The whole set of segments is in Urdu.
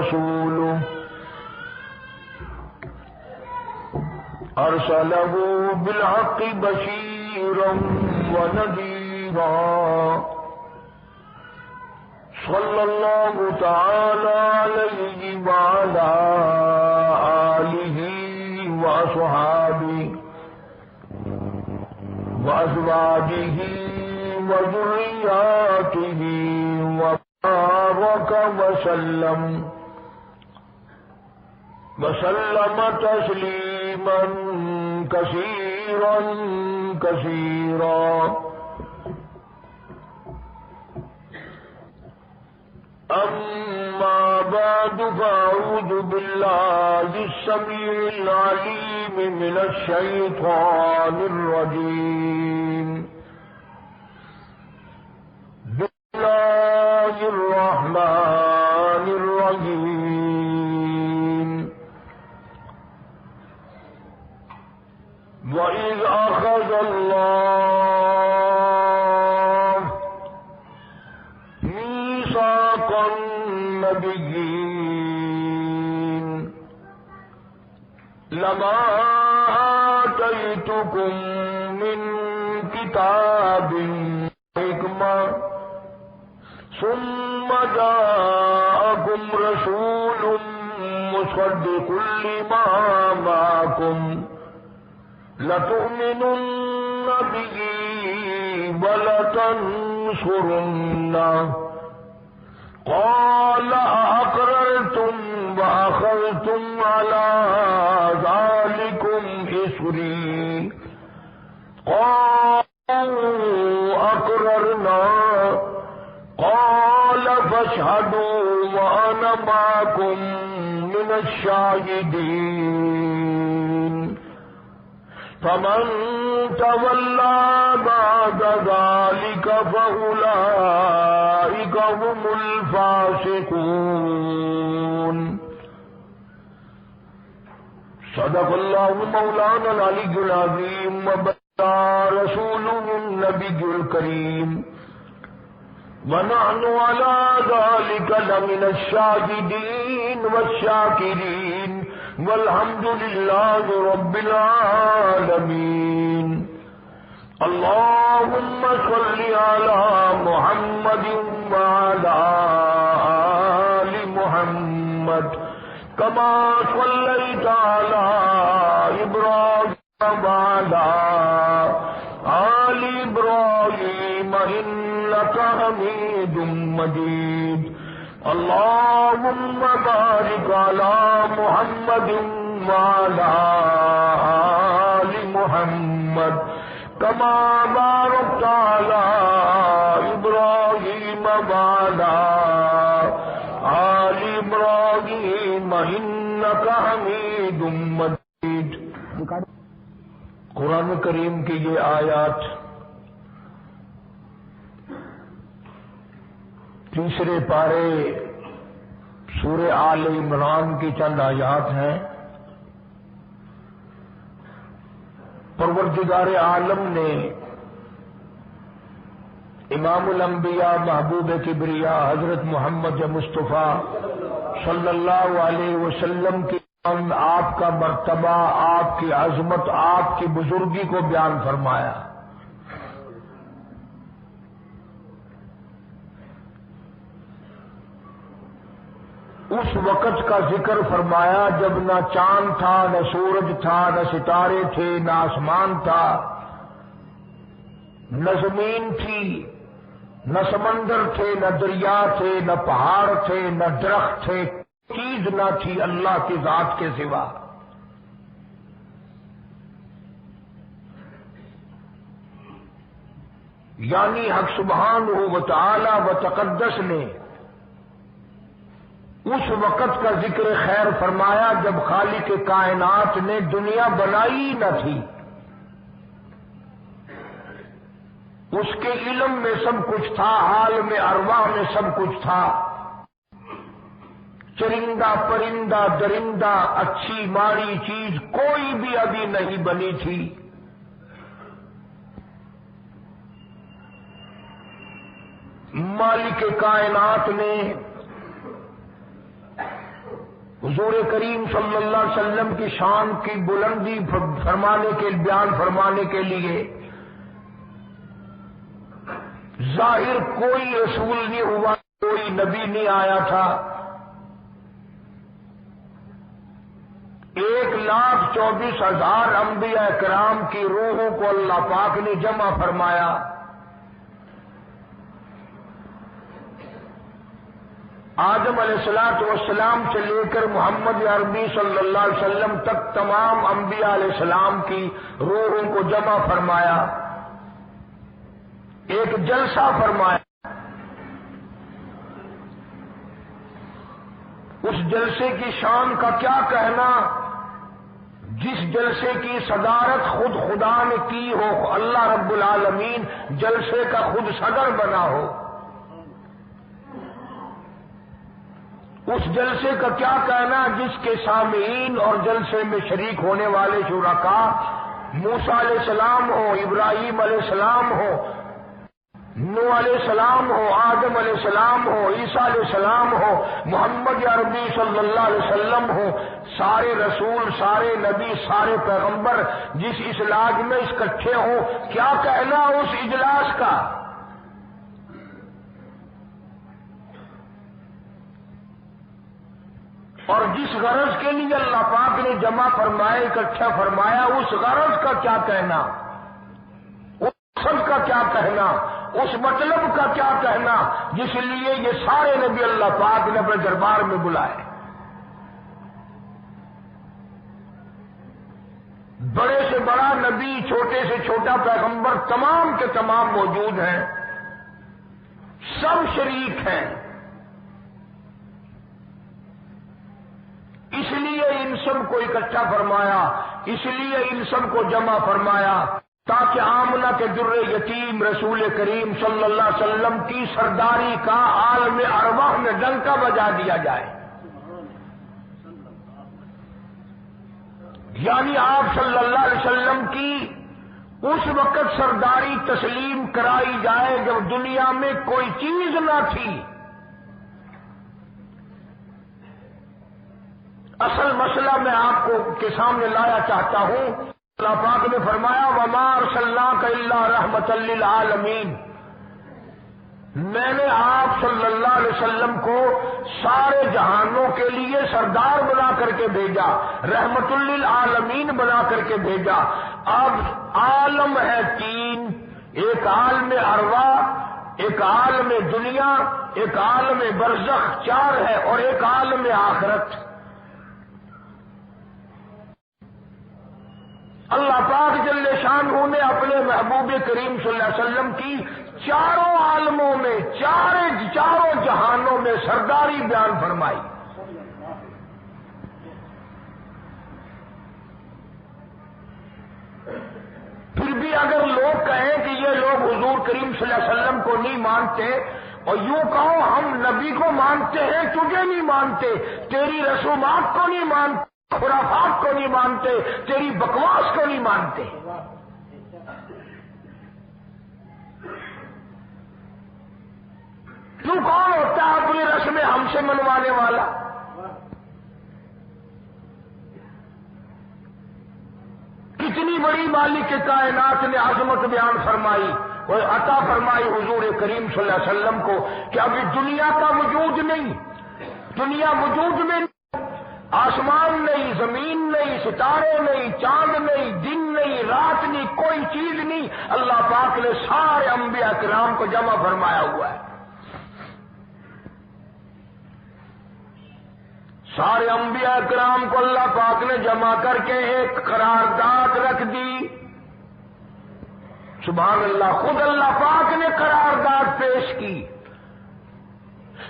رسوله أرسله بالحق بشيرا ونذيرا صلى الله تعالى عليه وعلى آله وأصحابه وأزواجه وذرياته وبارك وسلم تسليما كثيرا كثيرا. أما بعد فأعوذ بالله السميع العليم من الشيطان الرجيم. بسم الله الرحمن الرحيم. وَإِذْ أَخَذَ اللَّهُ مِيثَاقَ النَّبِيِّينَ لَمَا آتَيْتُكُم مِّن كِتَابٍ وَحِكْمَةٍ ثُمَّ جَاءَكُمْ رَسُولٌ مُّصَدِّقٌ لِّمَا مَعَكُمْ لَتُؤْمِنُنَّ بِهِ وَلَتَنصُرُنَّهُ قَالَ أَأَقْرَرْتُمْ وَأَخَذْتُمْ عَلَى ذَلِكُمْ إِصْرِي قَالُوا أَقْرَرْنَا قَالَ فَاشْهَدُوا وَأَنَا مَعَكُمْ مِنَ الشَّاهِدِينَ. فمن تولى بعد ذلك فأولئك هم الفاسقون. صدق الله مولانا العلي العظيم وبلغ رسوله النبي الكريم ونحن على ذلك لمن الشاهدين والشاكرين والحمد لله رب العالمين. اللهم صل على محمد وعلى آل محمد كما صليت على إبراهيم وعلى آل إبراهيم إنك حميد مجيد. اللهم بارك على محمد وعلى آل محمد كما باركت على إبراهيم وعلى آل إبراهيم إنك حميد مجيد. قرآن کریم کی یہ آیات تیسرے پارے سورہ آل عمران کی چند آیات ہیں. پروردگار عالم نے امام الانبیاء محبوب کبریا حضرت محمد مصطفیٰ صلی اللہ علیہ وسلم کی آپ کا مرتبہ، آپ کی عظمت، آپ کی بزرگی کو بیان فرمایا. اس وقت کا ذکر فرمایا جب نہ چاند تھا، نہ سورج تھا، نہ ستارے تھے، نہ آسمان تھا، نہ زمین تھی، نہ سمندر تھے، نہ دریا تھے، نہ پہاڑ تھے، نہ درخت تھے، چیز نہ تھی اللہ کی ذات کے سوا. یعنی حق سبحانہ و تعالی و تقدس نے اس وقت کا ذکر خیر فرمایا جب خالق کائنات نے دنیا بنائی نہ تھی. اس کے علم میں سب کچھ تھا، عالم ارواح میں سب کچھ تھا. چرندہ پرندہ درندہ اچھی ماڑی چیز کوئی بھی ابھی نہیں بنی تھی. مالک کائنات نے حضور کریم صلی اللہ علیہ وسلم کی شان کی بلندی بیان فرمانے کے لیے ظاہر کوئی رسول نہیں ہوا، کوئی نبی نہیں آیا تھا۔ 1,24,000 انبیاء کرام کی روحوں کو اللہ پاک نے جمع فرمایا۔ آدم علیہ السلام سے لے کر محمد عربی صلی اللہ علیہ وسلم تک تمام انبیاء علیہ السلام کی روحوں کو جمع فرمایا، ایک جلسہ فرمایا۔ اس جلسے کی شان کا کیا کہنا، جس جلسے کی صدارت خود خدا نے کی ہو، اللہ رب العالمین جلسے کا خود صدر بنا ہو۔ اس جلسے کا کیا کہنا جس کے سامعین اور جلسے میں شریک ہونے والے شرکاء موسیٰ علیہ السلام ہو، ابراہیم علیہ السلام ہو، نوح علیہ السلام ہو، آدم علیہ السلام ہو، عیسیٰ علیہ السلام ہو، محمد عربی صلی اللہ علیہ وسلم ہو، سارے رسول، سارے نبی، سارے پیغمبر جس اجلاس میں اکٹھے ہوں، کیا کہنا اس اجلاس کا۔ اور جس غرض کے لیے اللہ پاک نے جمع فرمایا، اکٹھا فرمایا، اس غرض کا کیا کہنا، اس مقصد کا کیا کہنا، اس مطلب کا کیا کہنا جس لیے یہ سارے نبی اللہ پاک نے اپنے دربار میں بلائے۔ بڑے سے بڑا نبی، چھوٹے سے چھوٹا پیغمبر، تمام کے تمام موجود ہیں، سب شریک ہیں۔ اس لیے ان سب کو اکٹھا فرمایا، اس لیے ان سب کو جمع فرمایا تاکہ آمنہ کے در یتیم رسول کریم صلی اللہ علیہ وسلم کی سرداری کا عالم ارواح میں ڈنکا بجا دیا جائے۔ یعنی آپ صلی اللہ علیہ وسلم کی اس وقت سرداری تسلیم کرائی جائے جب دنیا میں کوئی چیز نہ تھی۔ اصل مسئلہ میں آپ کو کے سامنے لایا چاہتا ہوں۔ اللہ پاک نے فرمایا وَمَا أَرْسَلْنَاكَ إِلَّا رَحْمَةً لِّلْعَالَمِينَ، میں نے آپ صلی اللہ علیہ وسلم کو سارے جہانوں کے لیے سردار بنا کر کے بھیجا، رحمت للعالمین بنا کر کے بھیجا۔ اب عالم ہے تین، ایک عالم ارواح، ایک عالم دنیا، ایک عالم برزخ، چار ہے، اور ایک عالم آخرت۔ اللہ پاک جل شانہ نے اپنے محبوب کریم صلی اللہ علیہ وسلم کی چاروں عالموں میں، چاروں جہانوں میں سرداری بیان فرمائی۔ پھر بھی اگر لوگ کہیں کہ یہ لوگ حضور کریم صلی اللہ علیہ وسلم کو نہیں مانتے، اور یوں کہو ہم نبی کو مانتے ہیں، تجھے نہیں مانتے، تیری رسومات کو نہیں مانتے، خرافات کو نہیں مانتے، تیری بکواس کو نہیں مانتے، تو کون ہوتا ہے اپنی رسمیں ہم سے منوانے والا؟ کتنی بڑی مالک کائنات نے عظمت بیان فرمائی اور عطا فرمائی حضور کریم صلی اللہ علیہ وسلم کو کہ ابھی دنیا کا وجود نہیں، دنیا وجود میں نہیں، آسمان نہیں، زمین نہیں، ستارے نہیں، چاند نہیں، دن نہیں، رات نہیں، کوئی چیز نہیں، اللہ پاک نے سارے انبیاء کرام کو جمع فرمایا ہوا ہے۔ سارے انبیاء کرام کو اللہ پاک نے جمع کر کے ایک قرارداد رکھ دی۔ سبحان اللہ، خود اللہ پاک نے قرارداد پیش کی،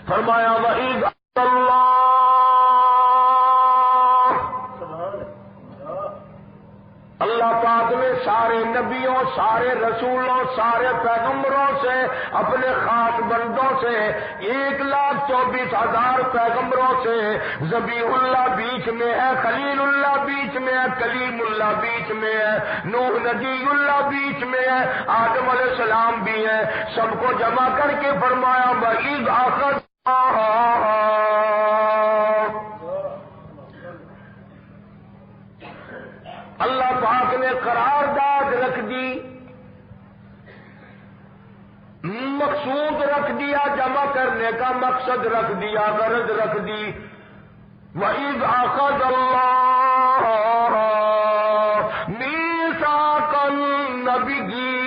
فرمایا وَإِذْ اللَّهُ، اللہ پاک نے سارے نبیوں، سارے رسولوں، سارے پیغمبروں سے، اپنے خاص بندوں سے، 1,24,000 پیغمبروں سے، ذبیح اللہ بیچ میں ہے، خلیل اللہ بیچ میں ہے، کلیم اللہ بیچ میں ہے، نوح نبی اللہ بیچ میں ہے، آدم علیہ السلام بھی ہے، سب کو جمع کر کے فرمایا وَإِذْ أَخَذْنَا قرارداد رکھ دی، مقصود رکھ دیا، جمع کرنے کا مقصد رکھ دیا، غرض رکھ دی۔ وَإِذْ أَخَذَ اللَّهُ مِيثَاقَ النَّبِيِّينَ،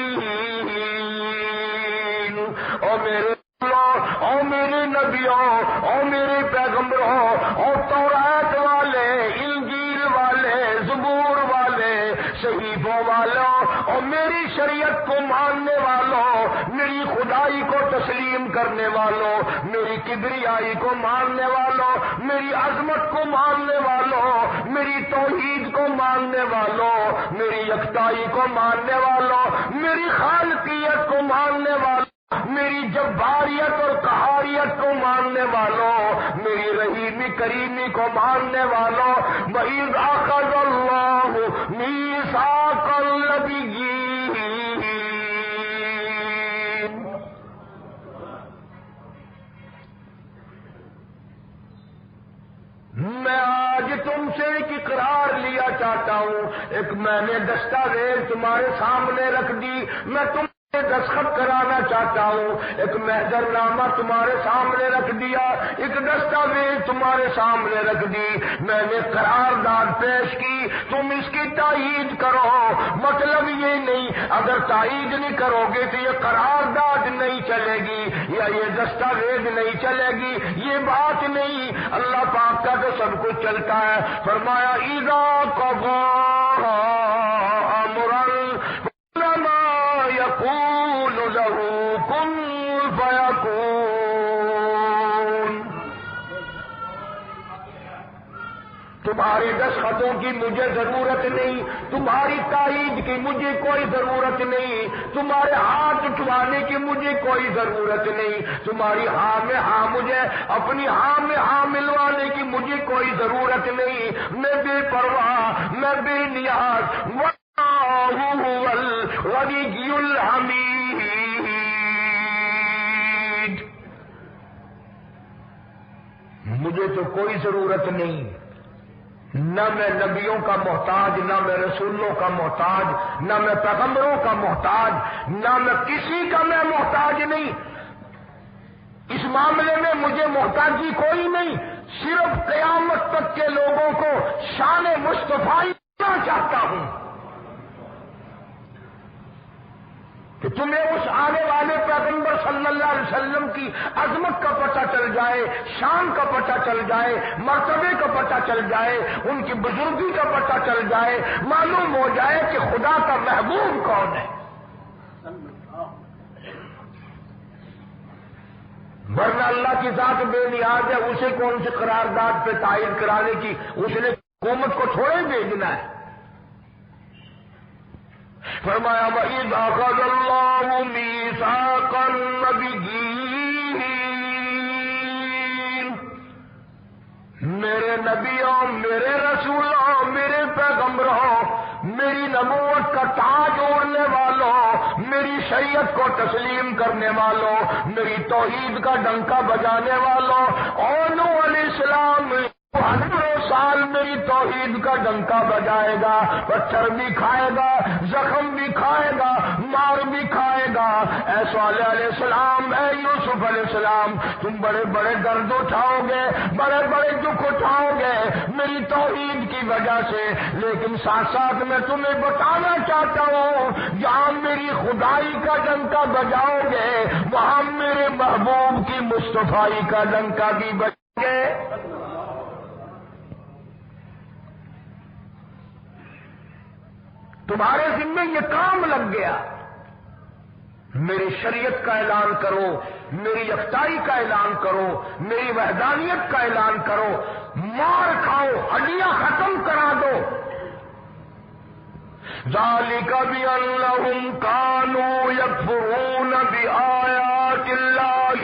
او میرے نبیوں، او میرے پیغمبروں، اور تورات والے، انجیل والے، زبور والے، صحیفوں والوں، اور میری شریعت کو ماننے والوں، میری خدائی کو تسلیم کرنے والوں، میری کبریائی کو ماننے والوں، میری عظمت کو ماننے والوں، میری توحید کو ماننے والوں، میری یکتائی کو ماننے والوں، میری خالقیت کو ماننے والوں، میری جباریت اور قہاریت کو ماننے والوں، میری رحیمی کریمی کو ماننے والوں، وَإِذْ أَخَذَ اللَّهُ مِيثَاقَ النَّبِيِّينَ۔ میں آج تم سے ایک اقرار لیا چاہتا ہوں، ایک میں نے دستاویز تمہارے سامنے رکھ دی، میں تم دستخط کرانا چاہتا ہوں، ایک محضر نامہ تمہارے سامنے رکھ دیا، ایک دستاویز تمہارے سامنے رکھ دی، میں نے قرارداد پیش کی، تم اس کی تائید کرو۔ مطلب یہ نہیں اگر تائید نہیں کرو گے تو یہ قرارداد نہیں چلے گی یا یہ دستاویز نہیں چلے گی، یہ بات نہیں، اللہ پاک کا تو سب کچھ چلتا ہے۔ فرمایا اذا قضى امرا يقول له كن فيكون۔ تمہارے دستخطوں کی مجھے ضرورت نہیں، تمہاری تائید کی مجھے کوئی ضرورت نہیں، تمہارے ہاتھ اٹھوانے کی مجھے کوئی ضرورت نہیں، تمہاری ہاں میں ہاں مجھے اپنی ہاں میں ہاں ملوانے کی مجھے کوئی ضرورت نہیں، میں بے پرواہ، میں بے نیاز، هو الغنی الحمید، مجھے تو کوئی ضرورت نہیں، نہ میں نبیوں کا محتاج، نہ میں رسولوں کا محتاج، نہ میں پیغمبروں کا محتاج، نہ میں کسی کا میں محتاج نہیں، اس معاملے میں مجھے محتاجی کوئی نہیں، صرف قیامت تک کے لوگوں کو شان مصطفی دینا چاہتا ہوں کہ تمہیں اس آنے والے پیغمبر صلی اللہ علیہ وسلم کی عظمت کا پتہ چل جائے، شان کا پتہ چل جائے، مرتبے کا پتہ چل جائے، ان کی بزرگی کا پتہ چل جائے، معلوم ہو جائے کہ خدا کا محبوب کون ہے۔ ورنہ اللہ کی ذات بے نیاز ہے، اسے کون سی قرارداد پہ تائید کرانے کی، اس نے حکومت کو تھوڑے بھیجنا ہے۔ فرمایا وَإِذْ أَخَذَ اللَّهُ مِيثَاقَ النَّبِيِّينَ، میرے نبیوں، میرے رسولوں، میرے پیغمبروں، میری نبوت کا تاج اوڑھنے والوں، میری شریعت کو تسلیم کرنے والوں، میری توحید کا ڈنکا بجانے والوں، اور نوح علیہ السلام 100 سال میری توحید کا ڈنکا بجائے گا، پتھر بھی کھائے گا، زخم بھی کھائے گا، مار بھی کھائے گا۔ اے صالح علیہ السلام، اے یوسف علیہ السلام، تم بڑے بڑے درد اٹھاؤ گے، بڑے بڑے دکھ اٹھاؤ گے میری توحید کی وجہ سے، لیکن ساتھ ساتھ میں تمہیں بتانا چاہتا ہوں جہاں میری خدائی کا ڈنکا بجاؤ گے وہاں میرے محبوب کی مصطفائی کا ڈنکا بھی بجاؤ گے۔ تمہارے ذمہ یہ کام لگ گیا، میری شریعت کا اعلان کرو، میری یکتائی کا اعلان کرو، میری وحدانیت کا اعلان کرو، مار کھاؤ، ہڈیاں ختم کرا دو۔ ذَلِكَ بِأَنَّهُمْ كَانُوا يَكْفُرُونَ بِآيَاتِ اللَّهِ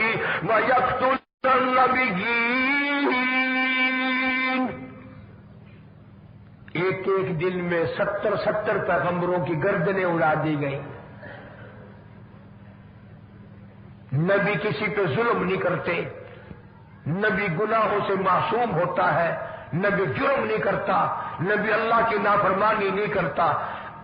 وَيَقْتُلُونَ النَّبِيِّينَ۔ ایک ایک دن میں 70 پیغمبروں کی گردنیں اڑا دی گئی۔ نبی کسی پہ ظلم نہیں کرتے، نبی گناہوں سے معصوم ہوتا ہے، نبی جرم نہیں کرتا، نبی اللہ کی نافرمانی نہیں کرتا،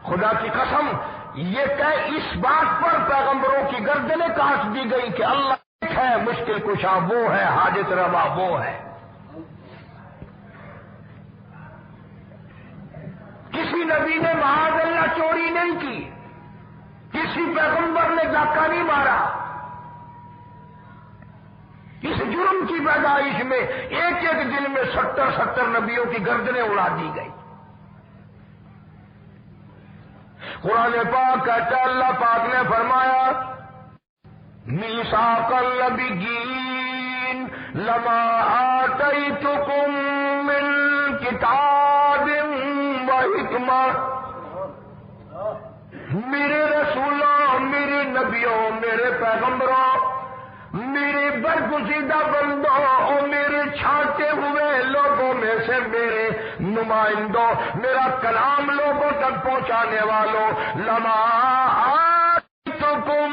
خدا کی قسم یہ کہ اس بات پر پیغمبروں کی گردنیں کاٹ دی گئی کہ اللہ ایک ہے، مشکل کشا وہ ہے، حاجت روا وہ ہے۔ کسی نبی نے معاذ اللہ چوری نہیں کی، کسی پیغمبر نے ڈاکہ نہیں مارا۔ اس جرم کی پیدائش میں ایک ایک دن میں 70 نبیوں کی گردنیں اڑا دی گئی۔ قرآن پاک کہتا ہے اللہ پاک نے فرمایا میثاق النبیین لما آتیتکم من کتاب و حکمہ، میرے رسولوں، میرے نبیوں، میرے پیغمبروں، میرے برگزیدہ بندوں اور میرے چھانٹے ہوئے لوگوں میں سے میرے نمائندوں، میرا کلام لوگوں تک پہنچانے والوں، لما آتیتکم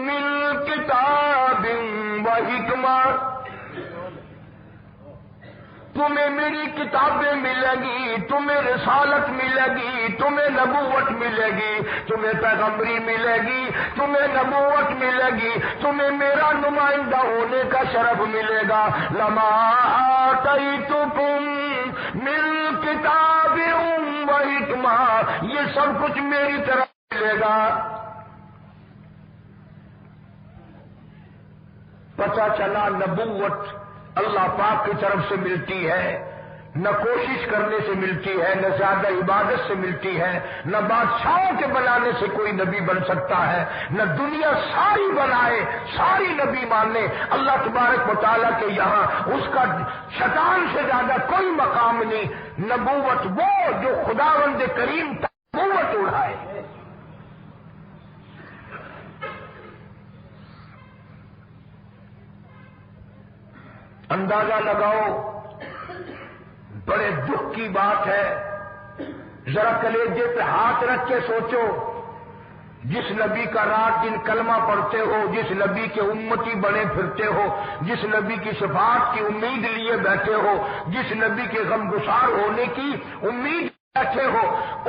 من کتاب و حکمہ، تمہیں میری کتابیں ملیں گی، تمہیں رسالت ملے گی، تمہیں نبوت ملے گی، تمہیں پیغمبری ملے گی، تمہیں نبوت ملے گی، تمہیں میرا نمائندہ ہونے کا شرف ملے گا۔ لما آتیتکم من کتاب و حکمہ، یہ سب کچھ میری طرف ملے گا۔ پتہ چلا نبوت اللہ پاک کی طرف سے ملتی ہے، نہ کوشش کرنے سے ملتی ہے، نہ زیادہ عبادت سے ملتی ہے، نہ بادشاہوں کے بنانے سے کوئی نبی بن سکتا ہے، نہ دنیا ساری بنائے ساری نبی مانے اللہ تبارک و تعالیٰ کے یہاں اس کا شیطان سے زیادہ کوئی مقام نہیں۔ نبوت وہ جو خداوند کریم نبوت اڑائے۔ اندازہ لگاؤ، بڑے دکھ کی بات ہے، ذرا کلیجے پہ ہاتھ رکھ کے سوچو، جس نبی کا رات دن کلمہ پڑھتے ہو، جس نبی کے امتی بنے پھرتے ہو، جس نبی کی شفاعت کی امید لیے بیٹھے ہو، جس نبی کے غمگسار ہونے کی امید بیٹھے ہو،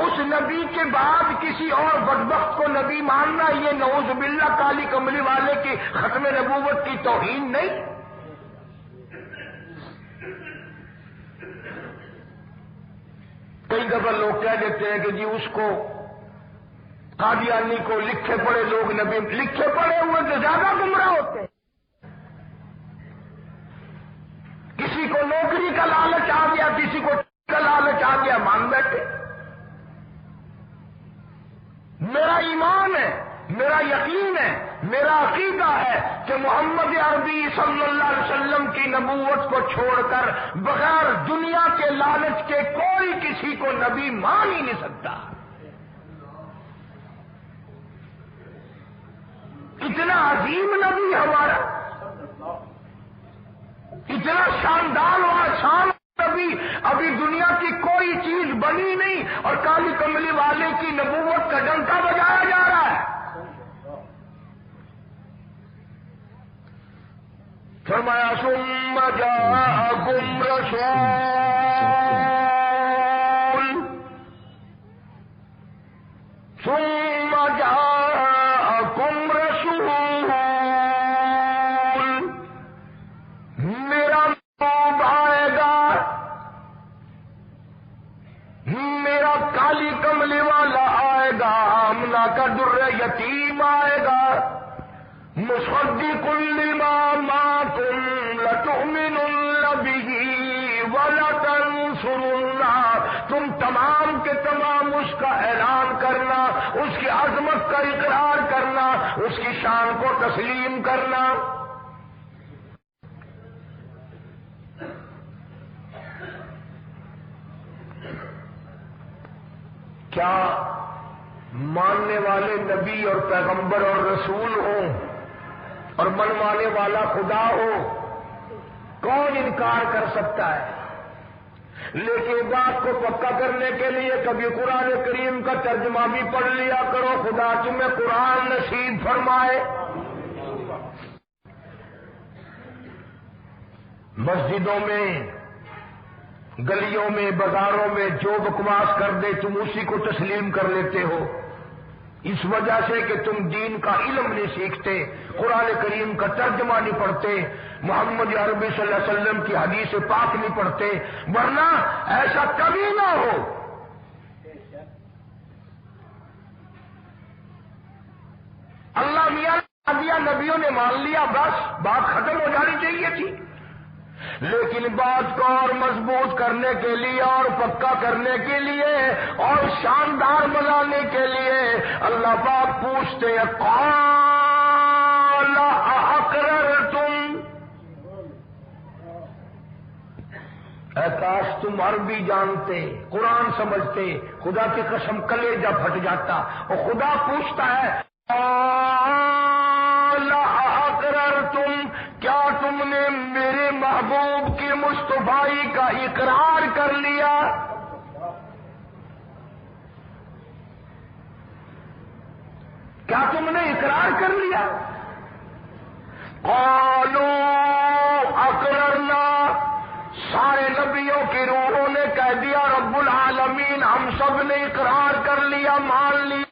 اس نبی کے بعد کسی اور بدبخت کو نبی ماننا یہ نعوذ باللہ کالی کملی والے کی ختم نبوت کی توہین نہیں؟ کئی دفعہ لوگ کہہ دیتے ہیں کہ جی اس کو قادیانی کو لکھے پڑھے لوگ نبی، لکھے پڑھے ہوئے تو زیادہ گمراہ ہوتے ہیں۔ کسی کو نوکری کا لالچ آ گیا، کسی کو کا لالچ آ گیا، مان بیٹھے۔ میرا ایمان ہے، میرا یقین ہے، میرا عقیدہ ہے کہ محمد عربی صلی اللہ علیہ وسلم کی نبوت کو چھوڑ کر بغیر دنیا کے لالچ کے کوئی کسی کو نبی مان ہی نہیں سکتا۔ اتنا عظیم نبی ہمارا، اتنا شاندار و آسان نبی، ابھی دنیا کی کوئی چیز بنی نہیں اور کالی کملی والے کی نبوت کا ڈنکا بجایا جا رہا ہے۔ فرمایا ثم جاءکم رسول، ثم جاءکم رسول، میرا محبوب آئے گا، میرا کالی کملی والا آئے گا، آمنہ کا در یتیم آئے گا، مصدق لما معکم لتؤمنن به ولتنصرنہ، تم تمام کے تمام اس کا اعلان کرنا، اس کی عظمت کا اقرار کرنا، اس کی شان کو تسلیم کرنا۔ کیا ماننے والے نبی اور پیغمبر اور رسول ہوں اور منوانے والا خدا ہو، کون انکار کر سکتا ہے؟ لیکن بات کو پکا کرنے کے لیے کبھی قرآن کریم کا ترجمہ بھی پڑھ لیا کرو، خدا تمہیں قرآن نصیب فرمائے۔ مسجدوں میں گلیوں میں بازاروں میں جو بکواس کر دے تم اسی کو تسلیم کر لیتے ہو، اس وجہ سے کہ تم دین کا علم نہیں سیکھتے، قرآن کریم کا ترجمہ نہیں پڑھتے، محمد عربی صلی اللہ علیہ وسلم کی حدیث پاک نہیں پڑھتے، ورنہ ایسا کبھی نہ ہو۔ اللہ میاں دیا، نبیوں نے مان لیا، بس بات ختم ہو جانی چاہیے تھی، لیکن بات کو اور مضبوط کرنے کے لیے اور پکا کرنے کے لیے اور شاندار بنانے کے لیے اللہ پاک پوچھتے ہیں قال اقررتم، اے کاش تم عربی جانتے، قرآن سمجھتے، خدا کی قسم کلیجہ پھٹ جاتا۔ اور خدا پوچھتا ہے قال اقررتم، کیا تم نے میرے محبوب کی مصطفائی کا اقرار کر لیا؟ کیا تم نے اقرار کر لیا؟ قالوا اقررنا، سارے نبیوں کی روحوں نے کہہ دیا رب العالمین ہم سب نے اقرار کر لیا، مان لیا۔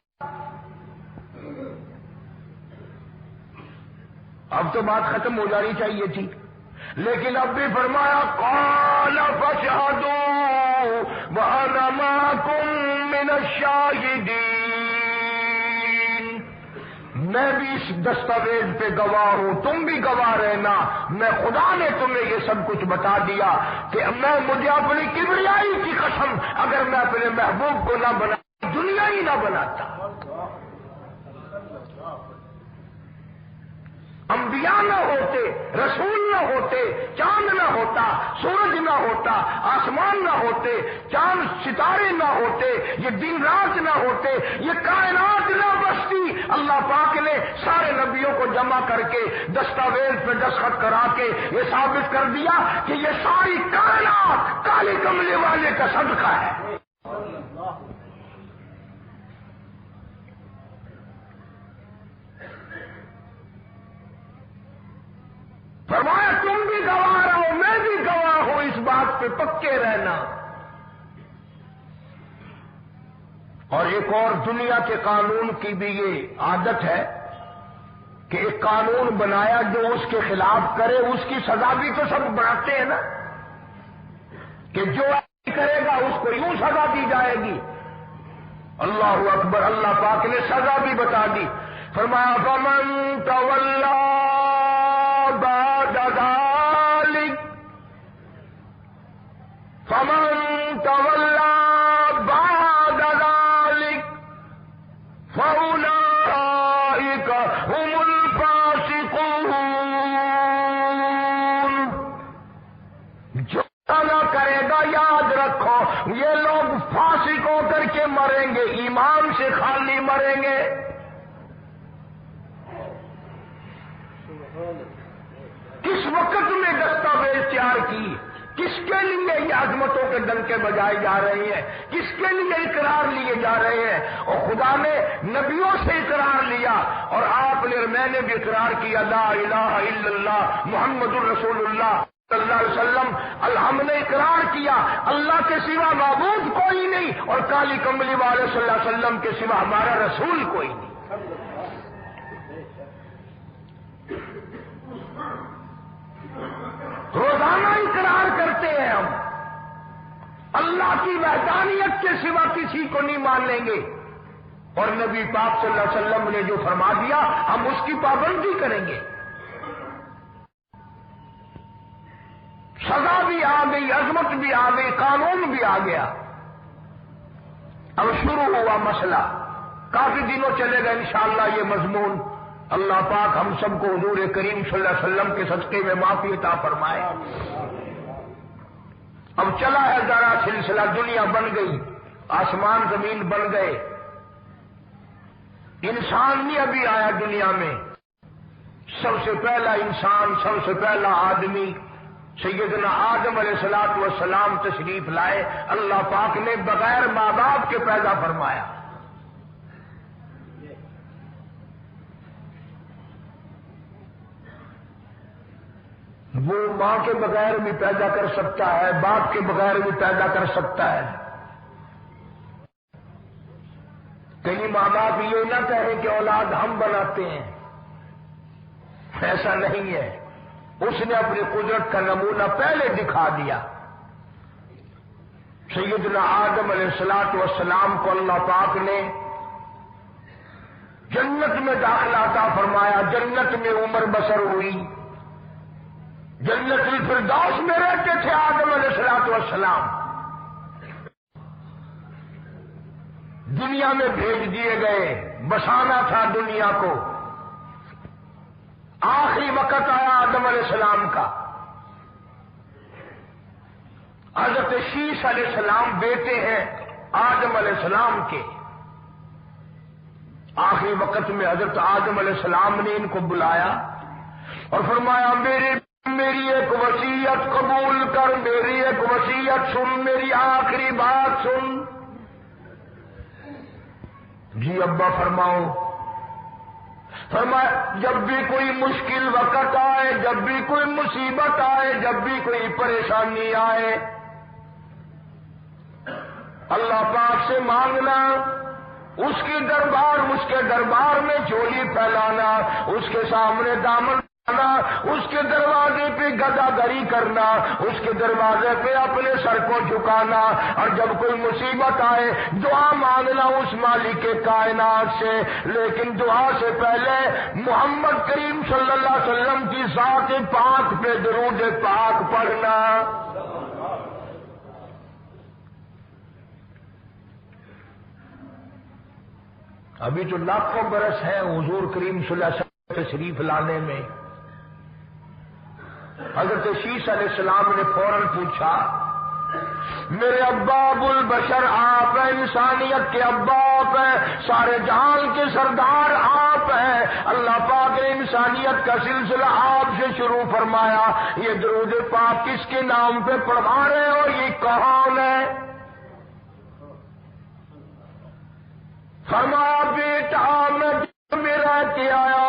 اب تو بات ختم ہو جانی چاہیے تھی، لیکن اب بھی فرمایا قال فاشهدوا وانا معكم من الشاهدين، میں بھی اس دستاویز پہ گواہ ہوں، تم بھی گواہ رہنا، میں خدا نے تمہیں یہ سب کچھ بتا دیا کہ مجھے اپنی کبریائی کی قسم اگر میں اپنے محبوب کو نہ بنا دنیا ہی نہ بناتا، انبیاء نہ ہوتے، رسول نہ ہوتے، چاند نہ ہوتا، سورج نہ ہوتا، آسمان نہ ہوتے، چاند ستارے نہ ہوتے، یہ دن رات نہ ہوتے، یہ کائنات نہ بستی، اللہ پاک نے سارے نبیوں کو جمع کر کے دستاویز پہ دستخط کرا کے یہ ثابت کر دیا کہ یہ ساری کائنات کالے کملے والے کا صدقہ ہے۔ فرمایا تم بھی گواہ رہو، میں بھی گواہ ہوں، اس بات پہ پکے رہنا۔ اور ایک اور دنیا کے قانون کی بھی یہ عادت ہے کہ ایک قانون بنایا جو اس کے خلاف کرے اس کی سزا بھی تو سب بناتے ہیں نا، کہ جو کرے گا اس کو یوں سزا دی جائے گی۔ اللہ اکبر، اللہ پاک نے سزا بھی بتا دی، فرمایا فمن تولی بعد ذلك، فمن تولی بعد ذلك فأولئك هم الفاسقون، جو نہ کرے گا یاد رکھو یہ لوگ فاسق ہو کر کے مریں گے، ایمان سے خالی مریں گے۔ کس وقت میں دستاویز تیار کی، کس کے لیے یہ عظمتوں کے ڈنکے بجائے جا رہے ہیں، کس کے لیے اقرار لیے جا رہے ہیں؟ اور خدا نے نبیوں سے اقرار لیا اور آپ نے، میں نے بھی اقرار کیا لا الہ الا اللہ محمد الرسول اللہ صلی اللہ علیہ وسلم، ہم نے اقرار کیا اللہ کے سوا معبود کوئی نہیں اور کالی کملی والے صلی اللہ علیہ وسلم کے سوا ہمارا رسول کوئی نہیں۔ روزانہ اقرار کرتے ہیں ہم، اللہ کی وحدانیت کے سوا کسی کو نہیں مان لیں گے، اور نبی پاک صلی اللہ علیہ وسلم نے جو فرما دیا ہم اس کی پابندی کریں گے۔ سزا بھی آ گئی، عظمت بھی آ گئی، قانون بھی آ گیا۔ اب شروع ہوا مسئلہ، کافی دنوں چلے گا انشاءاللہ یہ مضمون، اللہ پاک ہم سب کو حضور کریم صلی اللہ علیہ وسلم کے صدقے میں معافی عطا فرمائے۔ اب چلا ہے ذرا سلسلہ، دنیا بن گئی، آسمان زمین بن گئے، انسان نہیں ابھی آیا دنیا میں۔ سب سے پہلا انسان، سب سے پہلا آدمی سیدنا آدم علیہ الصلوۃ والسلام تشریف لائے، اللہ پاک نے بغیر ماں باپ کے پیدا فرمایا۔ وہ ماں کے بغیر بھی پیدا کر سکتا ہے، باپ کے بغیر بھی پیدا کر سکتا ہے۔ کئی ماں باپ یہ نہ کہیں کہ اولاد ہم بناتے ہیں، ایسا نہیں ہے، اس نے اپنی قدرت کا نمونہ پہلے دکھا دیا۔ سیدنا آدم علیہ الصلوۃ والسلام کو اللہ پاک نے جنت میں داخلہ عطا فرمایا، جنت میں عمر بسر ہوئی، جنت الفردوس میں رہتے تھے آدم علیہ الصلوۃ والسلام۔ دنیا میں بھیج دیے گئے، بسانا تھا دنیا کو۔ آخری وقت آیا آدم علیہ السلام کا۔ حضرت شیش علیہ السلام بیٹے ہیں آدم علیہ السلام کے۔ آخری وقت میں حضرت آدم علیہ السلام نے ان کو بلایا اور فرمایا میری ایک وصیت قبول کر، میری ایک وصیت سن، میری آخری بات سن۔ جی ابا فرماؤ۔ فرمایا جب بھی کوئی مشکل وقت آئے، جب بھی کوئی مصیبت آئے، جب بھی کوئی پریشانی آئے، اللہ پاک سے مانگنا، اس کے دربار میں جھولی پھیلانا، اس کے سامنے دامن ڈالنا، اس کے دروازے پہ گداگری کرنا، اس کے دروازے پہ اپنے سر کو جھکانا، اور جب کوئی مصیبت آئے دعا مانگنا اس مالک کائنات سے، لیکن دعا سے پہلے محمد کریم صلی اللہ علیہ وسلم کی ذات پاک پہ درود پاک پڑھنا۔ ابھی تو لاکھوں برس ہیں حضور کریم صلی اللہ علیہ وسلم تشریف لانے میں۔ حضرت شیش علیہ السلام نے فوراً پوچھا میرے ابا ابو البشر آپ ہیں، انسانیت کے ابا آپ ہیں، سارے جہان کے سردار آپ ہیں، اللہ پاک نے انسانیت کا سلسلہ آپ سے شروع فرمایا، یہ درود پاک کس کے نام پہ پڑھوا رہے ہیں اور یہ کون ہے؟ فرمایا بیٹا میں رہ کے آیا،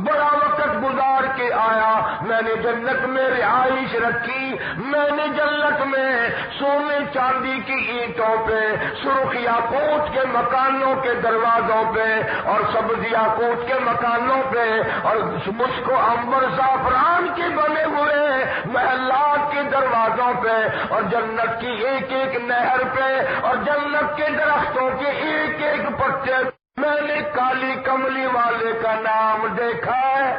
بڑا وقت گزار کے آیا، میں نے جنت میں رہائش رکھی، میں نے جنت میں سونے چاندی کی اینٹوں پہ، سرخ یاقوت کے مکانوں کے دروازوں پہ اور سبز یاقوت کے مکانوں پہ اور مشک و عنبر زعفران کے بنے ہوئے محلات کے دروازوں پہ اور جنت کی ایک ایک نہر پہ اور جنت کے درختوں کے ایک ایک پتے میں نے کالی کملی والے کا نام دیکھا ہے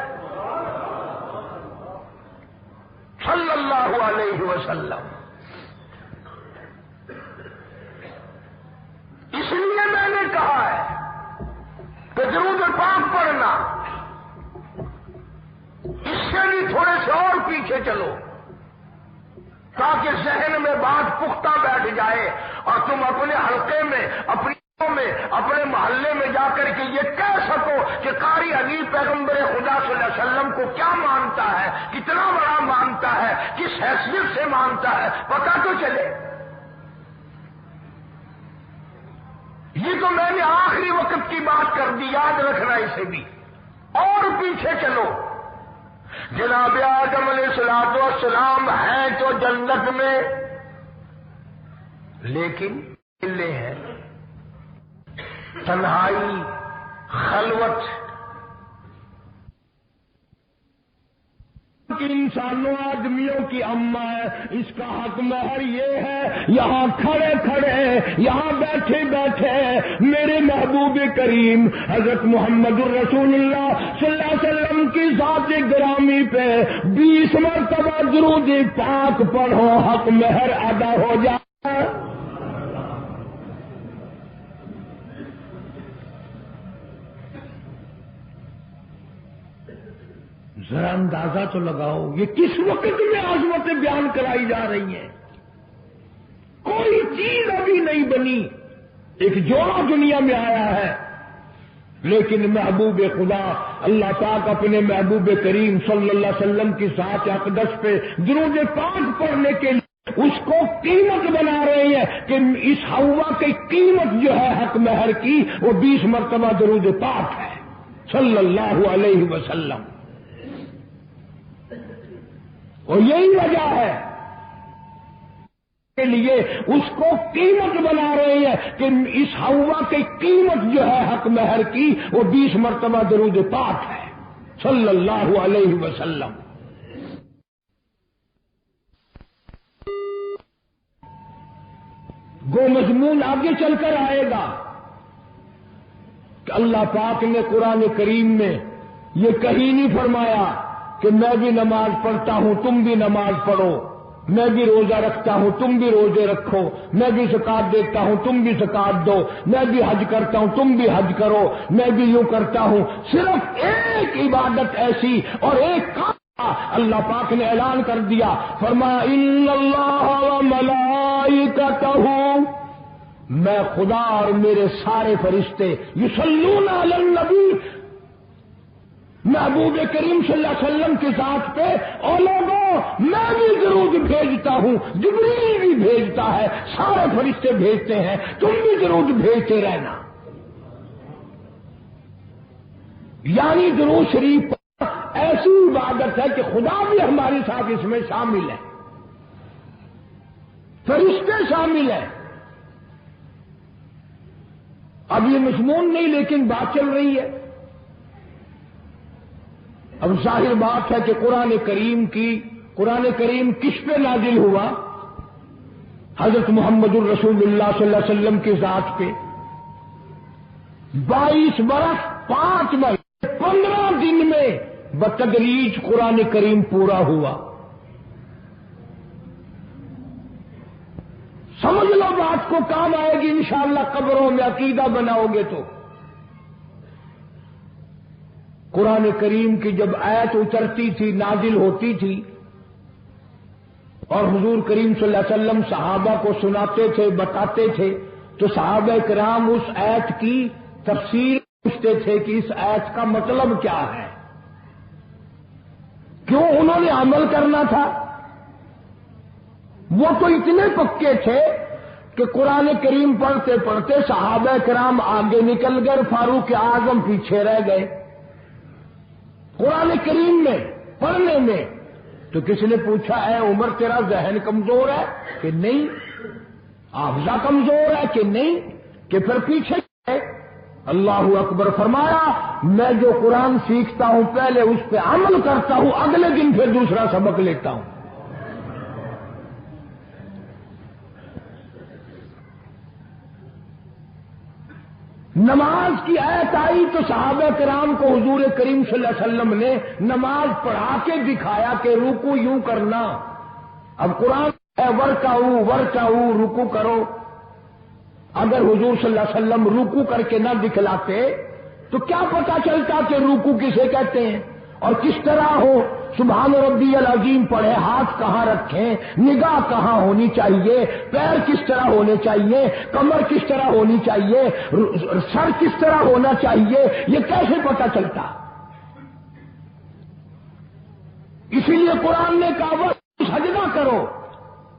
صلی اللہ علیہ وسلم۔ اس لیے میں نے کہا ہے کہ درود پاک پڑھنا، اس سے بھی تھوڑے سے اور پیچھے چلو تاکہ ذہن میں بات پختہ بیٹھ جائے اور تم اپنے حلقے میں اپنے محلے میں جا کر کے یہ کہہ سکو کہ قاری حبیب پیغمبر خدا صلی اللہ علیہ وسلم کو کیا مانتا ہے، کتنا بڑا مانتا ہے، کس حیثیت سے مانتا ہے، پتہ تو چلے۔ یہ تو میں نے آخری وقت کی بات کر دی، یاد رکھنا اسے بھی۔ اور پیچھے چلو، جناب آدم علیہ الصلوۃ والسلام ہیں تو جنت میں، لیکن ملے ہیں، تنہائی، خلوت۔ انسانوں آدمیوں کی اماں ہے، اس کا حق مہر یہ ہے، یہاں کھڑے کھڑے، یہاں بیٹھے بیٹھے میرے محبوب کریم حضرت محمد الرسول اللہ صلی اللہ علیہ وسلم کی ذات گرامی پہ 20 مرتبہ درود پاک پڑھو، حق مہر ادا ہو جائے۔ ذرا اندازہ تو لگاؤ یہ کس وقت میں عظمتیں بیان کرائی جا رہی ہیں۔ کوئی چیز ابھی نہیں بنی، ایک جوڑا دنیا میں آیا ہے، لیکن محبوب خدا اللہ پاک اپنے محبوب کریم صلی اللہ علیہ وسلم کی ذات اقدس پہ درود پاک پڑھنے کے لیے اس کو قیمت بنا رہے ہیں کہ اس ہوا کی قیمت جو ہے حق مہر کی وہ 20 مرتبہ درود پاک ہے صلی اللہ علیہ وسلم۔ اور یہی وجہ ہے کے لیے اس کو قیمت بنا رہے ہیں کہ اس ہوا کی قیمت جو ہے حق مہر کی وہ 20 مرتبہ درود پاک ہے صلی اللہ علیہ وسلم. وہ مضمون آگے چل کر آئے گا کہ اللہ پاک نے قرآن کریم میں یہ کہیں نہیں فرمایا کہ میں بھی نماز پڑھتا ہوں تم بھی نماز پڑھو، میں بھی روزہ رکھتا ہوں تم بھی روزے رکھو، میں بھی زکات دیتا ہوں تم بھی زکات دو، میں بھی حج کرتا ہوں تم بھی حج کرو، میں بھی یوں کرتا ہوں. صرف ایک عبادت ایسی اور ایک کام اللہ پاک نے اعلان کر دیا، فرمایا ان اللہ وملائکتہ، میں خدا اور میرے سارے فرشتے یصلون علی النبی، محبوب کریم صلی اللہ علیہ وسلم کی ذات پہ اور لوگوں میں بھی درود بھیجتا ہوں، جبریل بھی بھیجتا ہے، سارے فرشتے بھیجتے ہیں، تم بھی درود بھیجتے رہنا. یعنی درود شریف ایسی عبادت ہے کہ خدا بھی ہمارے ساتھ اس میں شامل ہے، فرشتے شامل ہیں. اب یہ مضمون نہیں لیکن بات چل رہی ہے. اب ظاہر بات ہے کہ قرآن کریم کس پہ نازل ہوا؟ حضرت محمد الرسول اللہ صلی اللہ علیہ وسلم کی ذات پہ. 22 برس 5 مہینے 15 دن میں بتدریج قرآن کریم پورا ہوا. سمجھ لو بات کو، کام آئے گی انشاءاللہ قبروں میں عقیدہ بناؤ گے تو. قرآن کریم کی جب آیت اترتی تھی، نازل ہوتی تھی، اور حضور کریم صلی اللہ علیہ وسلم صحابہ کو سناتے تھے، بتاتے تھے، تو صحابہ کرام اس آیت کی تفسیر پوچھتے تھے کہ اس آیت کا مطلب کیا ہے، کیوں انہوں نے عمل کرنا تھا. وہ تو اتنے پکے تھے کہ قرآن کریم پڑھتے پڑھتے صحابہ کرام آگے نکل گئے، فاروق اعظم پیچھے رہ گئے. قرآن کریم میں پڑھنے میں تو کسی نے پوچھا اے عمر تیرا ذہن کمزور ہے کہ نہیں، حافظہ کمزور ہے کہ نہیں، کہ پھر پیچھے گئے. اللہ اکبر فرمایا میں جو قرآن سیکھتا ہوں پہلے اس پہ عمل کرتا ہوں، اگلے دن پھر دوسرا سبق لیتا ہوں. نماز کی آیت آئی تو صحابہ کرام کو حضور کریم صلی اللہ علیہ وسلم نے نماز پڑھا کے دکھایا کہ رکوع یوں کرنا. اب قرآن ہے ورکعوا رکوع کرو. اگر حضور صلی اللہ علیہ وسلم رکوع کر کے نہ دکھلاتے تو کیا پتا چلتا کہ رکوع کسے کہتے ہیں اور کس طرح ہو. سبحان ربی العظیم پڑھے، ہاتھ کہاں رکھیں، نگاہ کہاں ہونی چاہیے، پیر کس طرح ہونے چاہیے، کمر کس طرح ہونی چاہیے، سر کس طرح ہونا چاہیے، یہ کیسے پتا چلتا؟ اسی لیے قرآن نے کہا سجدہ کرو.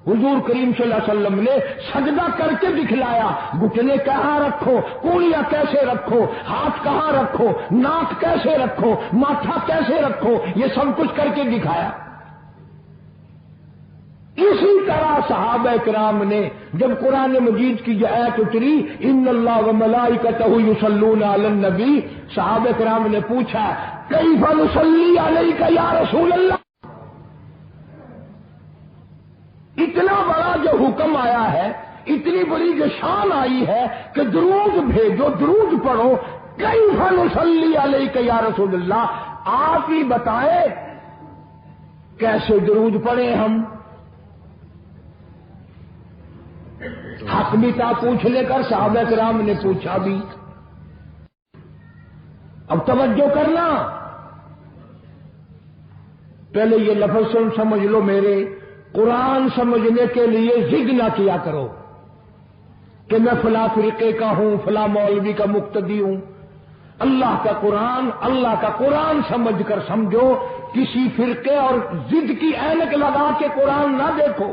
حضور کریم صلی اللہ علیہ وسلم نے سجدہ کر کے دکھلایا. گھٹنے کہاں رکھو، کونیاں کیسے رکھو، ہاتھ کہاں رکھو، ناک کیسے رکھو، ماتھا کیسے رکھو، یہ سب کچھ کر کے دکھایا. اسی طرح صحابہ کرام نے جب قرآن مجید کی جو آیت اتری ان اللہ وملائکتہ یصلون علی النبی، صحابہ کرام نے پوچھا کیف نصلی علیک یا رسول اللہ. اتنا بڑا جو حکم آیا ہے، اتنی بڑی جو شان آئی ہے کہ درود بھیجو، درود پڑھو. کیف نصلی علیک یا رسول اللہ، آپ ہی بتائیں کیسے درود پڑھیں ہم. حق بھی تھا پوچھنے کر، صحابہ کرام نے پوچھا بھی. اب توجہ کرنا، پہلے یہ لفظ سمجھ لو میرے. قرآن سمجھنے کے لیے ضد نہ کیا کرو کہ میں فلاں فرقے کا ہوں، فلاں مولوی کا مقتدی ہوں. اللہ کا قرآن سمجھ کر سمجھو. کسی فرقے اور ضد کی اینک لگا کے قرآن نہ دیکھو.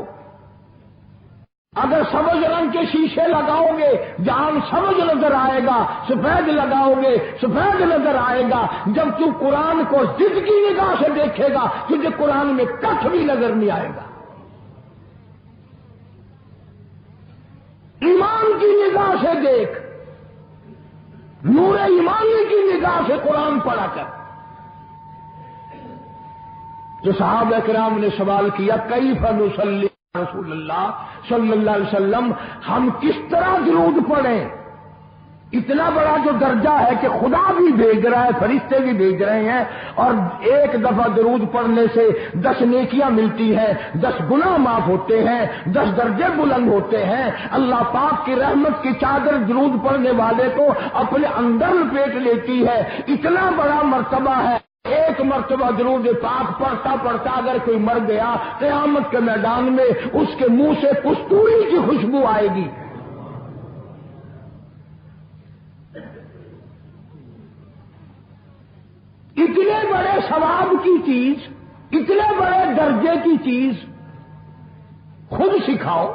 اگر سبز رنگ کے شیشے لگاؤ گے جہاں سبز نظر آئے گا، سفید لگاؤ گے سفید نظر آئے گا۔ جب تو قرآن کو ضد کی نگاہ سے دیکھے گا تجھے قرآن میں کچھ بھی نظر نہیں آئے گا۔ ایمان کی نگاہ سے دیکھ، نور ایمانی کی نگاہ سے قرآن پڑھا کر۔ جو صحابہ کرام نے سوال کیا کیف نصلی رسول اللہ صلی اللہ علیہ وسلم، ہم کس طرح درود پڑھیں؟ اتنا بڑا جو درجہ ہے کہ خدا بھی بھیج رہا ہے، فرشتے بھی بھیج رہے ہیں، اور ایک دفعہ درود پڑھنے سے 10 نیکیاں ملتی ہیں، 10 گناہ معاف ہوتے ہیں، 10 درجے بلند ہوتے ہیں۔ اللہ پاک کی رحمت کی چادر درود پڑھنے والے کو اپنے اندر لپیٹ لیتی ہے۔ اتنا بڑا مرتبہ ہے۔ ایک مرتبہ درود پاک پڑھتا پڑھتا اگر کوئی مر گیا، قیامت کے میدان میں اس کے منہ سے کستوری کی خوشبو آئے گی۔ اتنے بڑے ثواب کی چیز، اتنے بڑے درجے کی چیز خود سکھاؤ،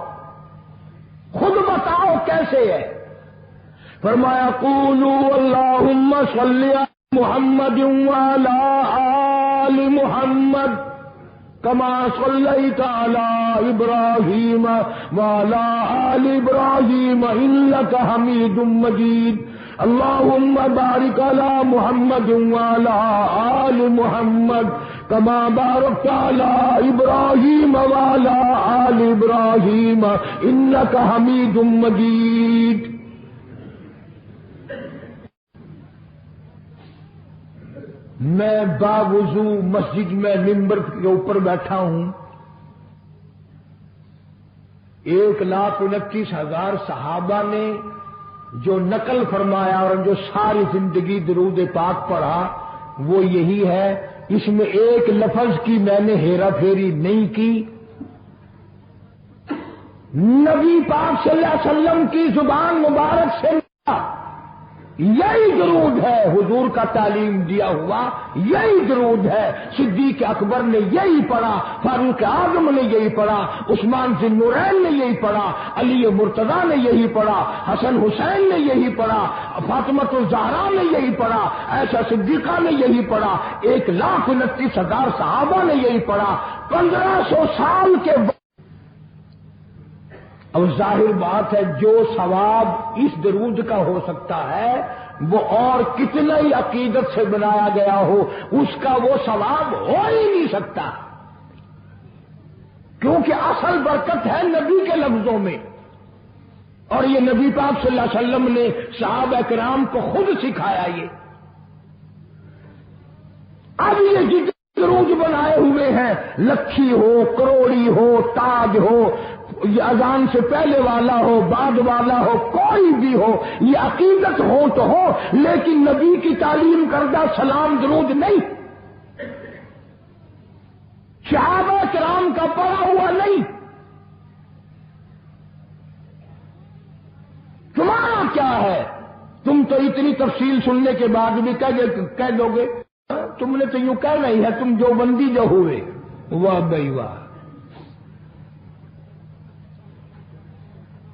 خود بتاؤ کیسے ہے۔ فرمایا قولوا اللہم صلی محمد وعلی آل محمد کما صلیت علی ابراہیم وعلی آل ابراہیم انک حمید مجید اللہم بارک علی محمد وعلی آل محمد کما بارکت علی ابراہیم وعلی آل ابراہیم انک حمید مجید۔ میں باوضو مسجد میں ممبر کے اوپر بیٹھا ہوں، 1,29,000 صحابہ نے جو نقل فرمایا اور جو ساری زندگی درود پاک پڑھا وہ یہی ہے۔ اس میں ایک لفظ کی میں نے ہیرا پھیری نہیں کی۔ نبی پاک صلی اللہ علیہ وسلم کی زبان مبارک سے یہی درود ہے، حضور کا تعلیم دیا ہوا یہی درود ہے۔ صدیق اکبر نے یہی پڑھا، فاروق اعظم نے یہی پڑھا، عثمان ذی النورین نے یہی پڑھا، علی مرتضیٰ نے یہی پڑھا، حسن حسین نے یہی پڑھا، فاطمہ الزہرا نے یہی پڑھا، عائشہ صدیقہ نے یہی پڑھا، 1,29,000 صحابہ نے یہی پڑھا۔ 1500 سال کے بعد اب ظاہر بات ہے جو ثواب اس درود کا ہو سکتا ہے وہ اور کتنا ہی عقیدت سے بنایا گیا ہو اس کا وہ ثواب ہو ہی نہیں سکتا، کیونکہ اصل برکت ہے نبی کے لفظوں میں، اور یہ نبی پاک صلی اللہ علیہ وسلم نے صحابہ کرام کو خود سکھایا۔ یہ اب یہ جتنے درود بنائے ہوئے ہیں، لکھی ہو، کروڑی ہو، تاج ہو، یہ اذان سے پہلے والا ہو، بعد والا ہو، کوئی بھی ہو، یہ عقیدت ہو تو ہو، لیکن نبی کی تعلیم کردہ سلام درود نہیں، صحابہ کرام کا پڑھا ہوا نہیں۔ تمہارا کیا ہے؟ تم تو اتنی تفصیل سننے کے بعد بھی کہہ دو گے تم نے تو یوں کہنا ہی ہے، تم جو بندی جو ہوئے، واہ بھائی واہ،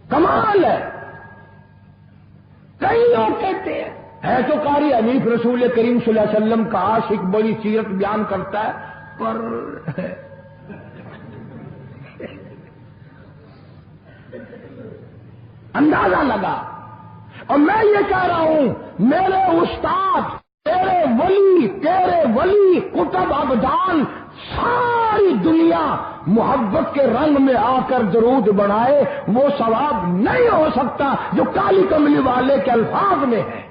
کمال ہے۔ کئی لوگ کہتے ہیں ہے تو قاری حنیف رسول کریم صلی اللہ علیہ وسلم کا عاشق، بڑی سیرت بیان کرتا ہے، پر اندازہ لگا۔ اور میں یہ کہہ رہا ہوں میرے استاد، تیرے ولی کتب ابدان ساری دنیا محبت کے رنگ میں آ کر درود بڑھائے، وہ ثواب نہیں ہو سکتا جو کالی کملی والے کے الفاظ میں ہے۔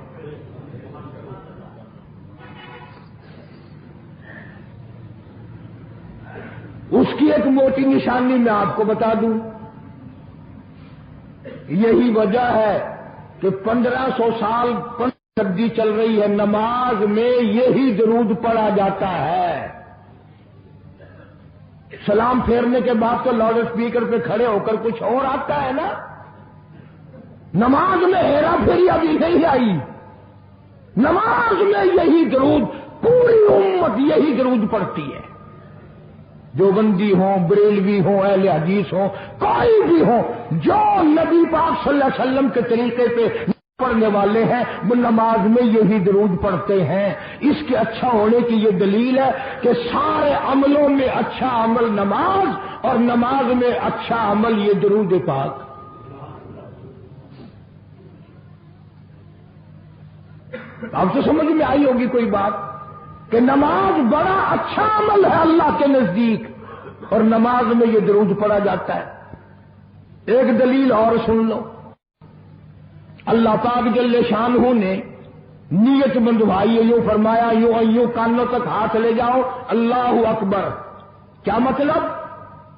اس کی ایک موٹی نشانی میں آپ کو بتا دوں، یہی وجہ ہے کہ 1500 سال صدی چل رہی ہے، نماز میں یہی درود پڑھا جاتا ہے۔ سلام پھیرنے کے بعد تو لاؤڈ اسپیکر پہ کھڑے ہو کر کچھ اور آتا ہے نا، نماز میں ہیرا پھیری ابھی نہیں آئی، نماز میں یہی درود، پوری امت یہی درود پڑھتی ہے۔ دیوبندی ہوں، بریلوی ہوں، اہل حدیث ہوں، کوئی بھی ہوں، جو نبی پاک صلی اللہ علیہ وسلم کے طریقے پہ پڑھنے والے ہیں وہ نماز میں یہی درود پڑھتے ہیں۔ اس کے اچھا ہونے کی یہ دلیل ہے کہ سارے عملوں میں اچھا عمل نماز، اور نماز میں اچھا عمل یہ درود پاک۔ اب تو سمجھ میں آئی ہوگی کوئی بات کہ نماز بڑا اچھا عمل ہے اللہ کے نزدیک، اور نماز میں یہ درود پڑھا جاتا ہے۔ ایک دلیل اور سن لو، اللہ پاک جل شانہ نے نیت بندھوائی ہے، یوں فرمایا یوں کانوں تک ہاتھ لے جاؤ، اللہ اکبر۔ کیا مطلب؟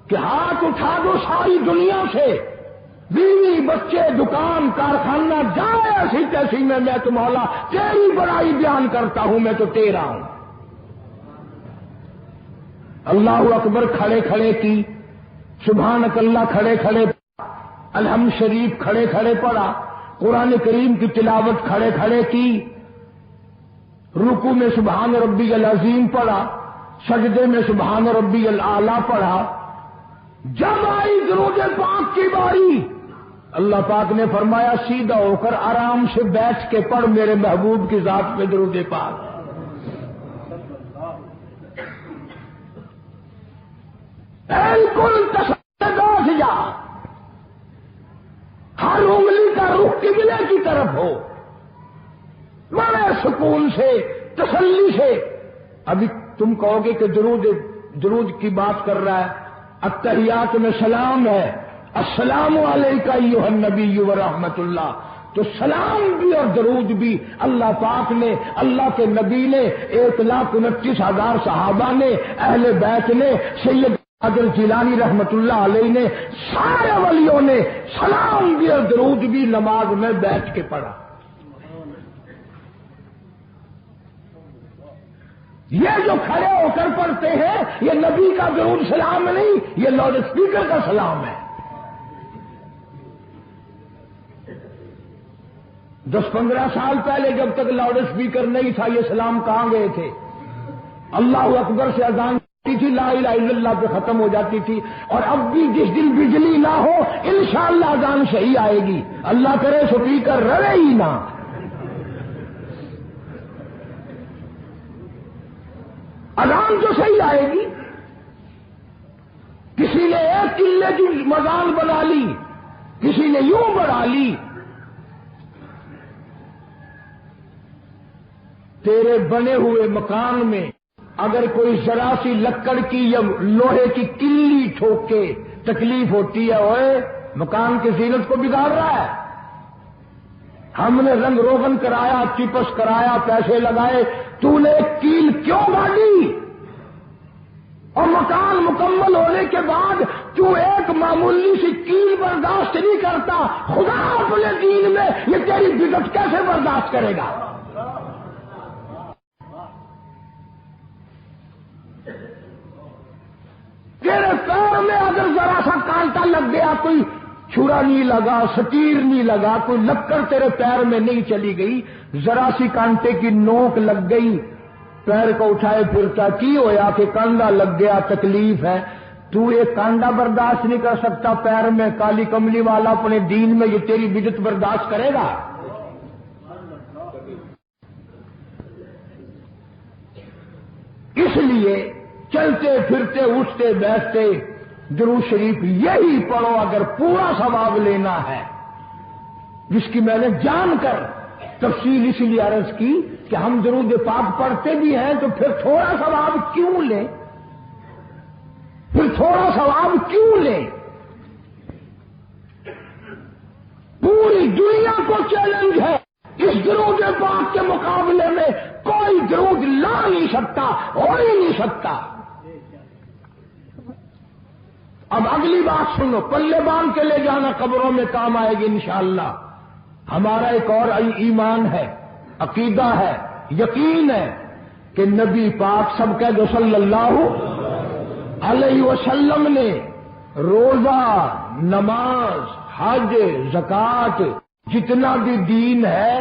کہ ہاتھ اٹھا دو ساری دنیا سے، بیوی بچے دکان کارخانہ جائے ایسی تیسی میں تو مولا تیری بڑائی بیان کرتا ہوں، میں تو تیرا ہوں۔ اللہ اکبر کھڑے کھڑے کی، سبحانک اللہ کھڑے کھڑے، الحمد شریف کھڑے کھڑے پڑھا، قرآن کریم کی تلاوت کھڑے کھڑے کی، رکوع میں سبحان ربی العظیم پڑھا، سجدے میں سبحان ربی الاعلی پڑھا۔ جب آئی درود پاک کی باری، اللہ پاک نے فرمایا سیدھا ہو کر آرام سے بیٹھ کے پڑھ میرے محبوب کی ذات پہ درود پاک۔ بالکل تسلی جا، ہر انگلی کا رخ قبلے کی طرف ہو، بڑے سکون سے تسلی سے۔ ابھی تم کہو گے کہ درود کی بات کر رہا ہے، التحیات میں سلام ہے، السلام علیکہ ایھا النبی ورحمۃ اللہ، تو سلام بھی اور درود بھی اللہ پاک نے، اللہ کے نبی نے، 1,29,000 صحابہ نے، اہل بیت نے، سید قادر جیلانی رحمت اللہ علیہ نے، سارے ولیوں نے سلام بھی اور درود بھی نماز میں بیٹھ کے پڑھا۔ یہ جو کھڑے ہو کر پڑھتے ہیں یہ نبی کا درود سلام نہیں، یہ لاؤڈ اسپیکر کا سلام ہے۔ 10-15 سال پہلے جب تک لاؤڈ اسپیکر نہیں تھا یہ سلام کہاں گئے تھے؟ اللہ اکبر سے اذان ہوتی تھی، لا الہ الا اللہ پہ ختم ہو جاتی تھی، اور اب بھی جس دن بجلی نہ ہو انشاءاللہ اذان صحیح آئے گی، اللہ کرے اسپیکر رہے ہی نہ۔ اذان تو صحیح آئے گی۔ کسی نے ایک قلعے کی مزان بنا لی، کسی نے یوں بڑھا لی، تیرے بنے ہوئے مکان میں اگر کوئی ذرا سی لکڑ کی یا لوہے کی کلی ٹھوک کے تکلیف ہوتی ہے، اوئے مکان کی زینت کو بگاڑ رہا ہے۔ ہم نے رنگ روغن کرایا، چپس کرایا، پیسے لگائے، تو نے ایک کیل کیوں گاڑی؟ اور مکان مکمل ہونے کے بعد تو ایک معمولی سی کیل برداشت نہیں کرتا، خدا اپنے دین میں یہ تیری بدعت کیسے برداشت کرے گا؟ تیرے پیر میں اگر ذرا سا کانٹا لگ گیا، کوئی چھرا نہیں لگا، سٹیر نہیں لگا، کوئی لکڑ تیرے پیر میں نہیں چلی گئی، ذرا سی کانٹے کی نوک لگ گئی، پیر کو اٹھائے پھرتا کی ہویا کہ کانڈا لگ گیا، تکلیف ہے، تو ایک کانڈا برداشت نہیں کر سکتا پیر میں، کالی کملی والا اپنے دین میں یہ تیری بدعت برداشت کرے گا؟ اس لیے چلتے پھرتے اٹھتے بیٹھتے درود شریف یہی پڑھو اگر پورا ثواب لینا ہے، جس کی میں نے جان کر تفصیل اسی لیے عرض کی کہ ہم درود پاک پڑھتے بھی ہیں تو پھر تھوڑا ثواب کیوں لیں؟ پھر تھوڑا ثواب کیوں لیں؟ پوری دنیا کو چیلنج ہے، اس درود پاک کے مقابلے میں کوئی درود لا نہیں سکتا، ہو ہی نہیں سکتا۔ اب اگلی بات سنو، پلے باندھ کے لے جانا قبروں میں کام آئے گی انشاءاللہ۔ ہمارا ایک اور ایمان ہے، عقیدہ ہے، یقین ہے کہ نبی پاک سب کہہ دو صلی اللہ علیہ وسلم نے روزہ، نماز، حج، زکوٰۃ، جتنا بھی دین ہے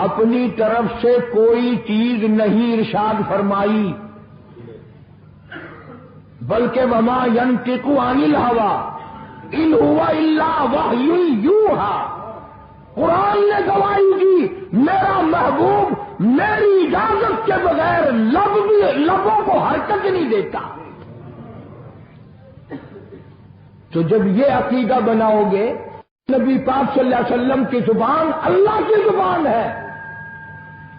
اپنی طرف سے کوئی چیز نہیں ارشاد فرمائی۔ بلکہ وما ينطق عن الهوى ان هو الا وحی یوحی، قرآن نے گواہی دی میرا محبوب میری اجازت کے بغیر لبوں کو حرکت نہیں دیتا۔ تو جب یہ عقیدہ بناؤ گے، نبی پاک صلی اللہ علیہ وسلم کی زبان اللہ کی زبان ہے،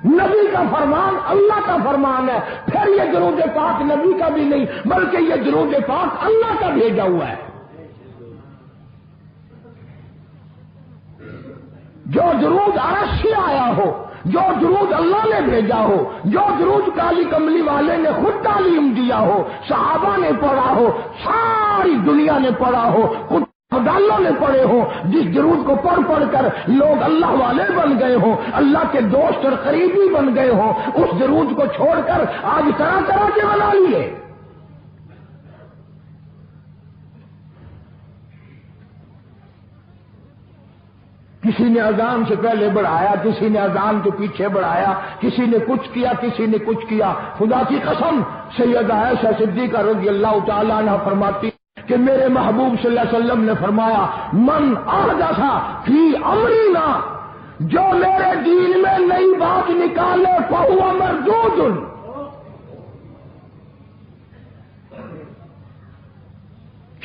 نبی کا فرمان اللہ کا فرمان ہے، پھر یہ درود پاک نبی کا بھی نہیں بلکہ یہ درود پاک اللہ کا بھیجا ہوا ہے۔ جو درود عرش سے آیا ہو، جو درود اللہ نے بھیجا ہو، جو درود کالی کملی والے نے خود تعلیم دیا ہو، صحابہ نے پڑھا ہو، ساری دنیا نے پڑھا ہو، خود ڈالوں نے پڑھے ہو، جس درود کو پڑھ پڑھ کر لوگ اللہ والے بن گئے ہوں، اللہ کے دوست اور قریبی بن گئے ہوں، اس درود کو چھوڑ کر آج طرح طرح کے بنا لیے۔ کسی نے اذان سے پہلے بڑھایا، کسی نے اذان کے پیچھے بڑھایا، کسی نے کچھ کیا، کسی نے کچھ کیا۔ خدا کی قسم سیدہ عائشہ صدیقہ رضی اللہ تعالی عنہ فرماتی کہ میرے محبوب صلی اللہ علیہ وسلم نے فرمایا من احدث فی امرنا، جو میرے دین میں نئی بات نکالے فہو مردود،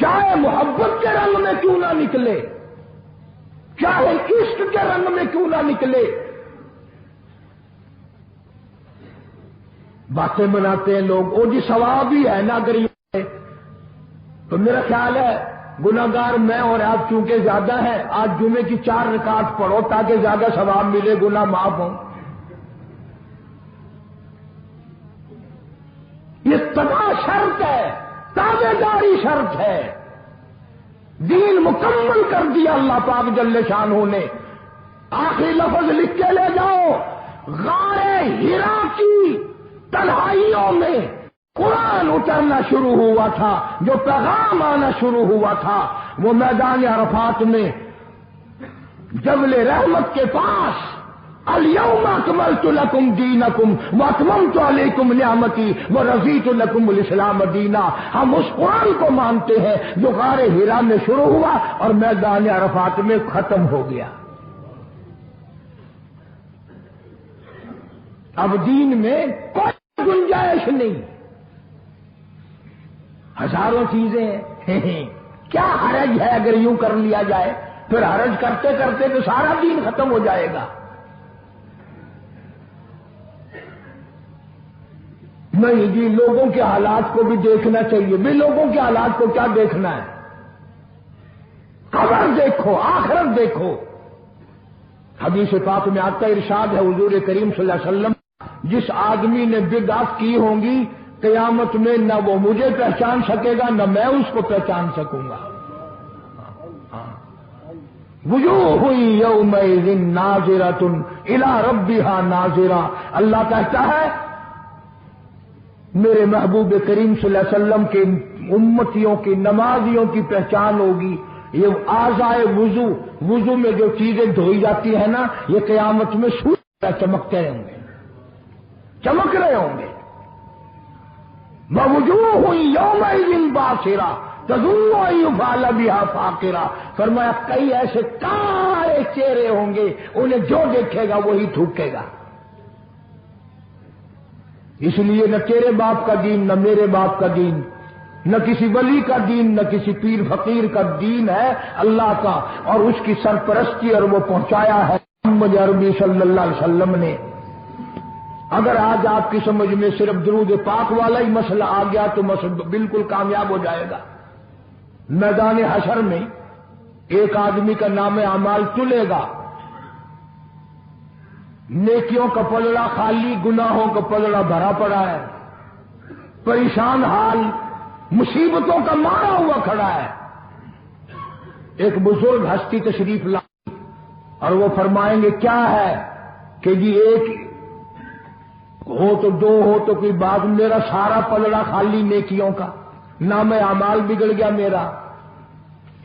چاہے محبت کے رنگ میں کیوں نہ نکلے، چاہے عشق کے رنگ میں کیوں نہ نکلے۔ باتیں بناتے ہیں لوگ، وہ جی ثواب ہی ہے نا اگر یہ، تو میرا خیال ہے گناہگار میں اور آپ چونکہ زیادہ ہیں، آج جمعے کی 4 رکعت پڑھو تاکہ زیادہ ثواب ملے، گناہ معاف ہوں۔ یہ تباہ شرط ہے، تابع داری شرط ہے۔ دین مکمل کر دیا اللہ پاک جل شانہ نے۔ آخری لفظ لکھ کے لے جاؤ، غار حرا کی تنہائیوں میں قرآن اترنا شروع ہوا تھا، جو پیغام آنا شروع ہوا تھا وہ میدان عرفات میں جبل رحمت کے پاس الیوم اکملت لکم دینکم واتممت علیکم نعمتی ورضیت لکم الاسلام دینا۔ ہم اس قرآن کو مانتے ہیں جو غار حرا میں شروع ہوا اور میدان عرفات میں ختم ہو گیا۔ اب دین میں کوئی گنجائش نہیں، ہزاروں چیزیں ہیں، کیا حرج ہے اگر یوں کر لیا جائے؟ پھر حرج کرتے کرتے تو سارا دین ختم ہو جائے گا۔ نہیں جی، لوگوں کے حالات کو بھی دیکھنا چاہیے۔ بھی لوگوں کے حالات کو کیا دیکھنا ہے؟ قبر دیکھو، آخرت دیکھو۔ حدیث پاک میں آتا ہے، ارشاد ہے حضور کریم صلی اللہ علیہ وسلم، جس آدمی نے بدعت کی ہوں گی قیامت میں نہ وہ مجھے پہچان سکے گا نہ میں اس کو پہچان سکوں گا۔ وجوہ یومئذ ناظرۃ الی ربها ناظرہ، اللہ کہتا ہے میرے محبوب کریم صلی اللہ علیہ وسلم کے امتیوں کی نمازیوں کی پہچان ہوگی۔ یہ اعضائے وضو میں جو چیزیں دھوئی جاتی ہیں نا، یہ قیامت میں سورج چمکتے ہوں گے، چمک رہے ہوں گے۔ وَوُجُوهٌ يَوْمَئِذٍ بَاسِرَةٌ تَظُنُّ أَن يُفْعَلَ بِهَا فَاقِرَةٌ، فرمایا کئی ایسے کالے چہرے ہوں گے، انہیں جو دیکھے گا وہی تھوکے گا۔ اس لیے نہ تیرے باپ کا دین، نہ میرے باپ کا دین، نہ کسی ولی کا دین، نہ کسی پیر فقیر کا دین ہے، اللہ کا، اور اس کی سرپرستی اور وہ پہنچایا ہے محمد عربی صلی اللہ علیہ وسلم نے۔ اگر آج آپ کی سمجھ میں صرف درود پاک والا ہی مسئلہ آ گیا تو مسئلہ بالکل کامیاب ہو جائے گا۔ میدان حشر میں ایک آدمی کا نام اعمال تلے گا، نیکیوں کا پلڑا خالی، گناہوں کا پلڑا بھرا پڑا ہے، پریشان حال، مصیبتوں کا مارا ہوا کھڑا ہے۔ ایک بزرگ ہستی تشریف لائی اور وہ فرمائیں گے کیا ہے کہ جی ایک ہو تو دو ہو تو کوئی بات، میرا سارا پلڑا خالی نیکیوں کا، نام اعمال بگڑ گیا میرا۔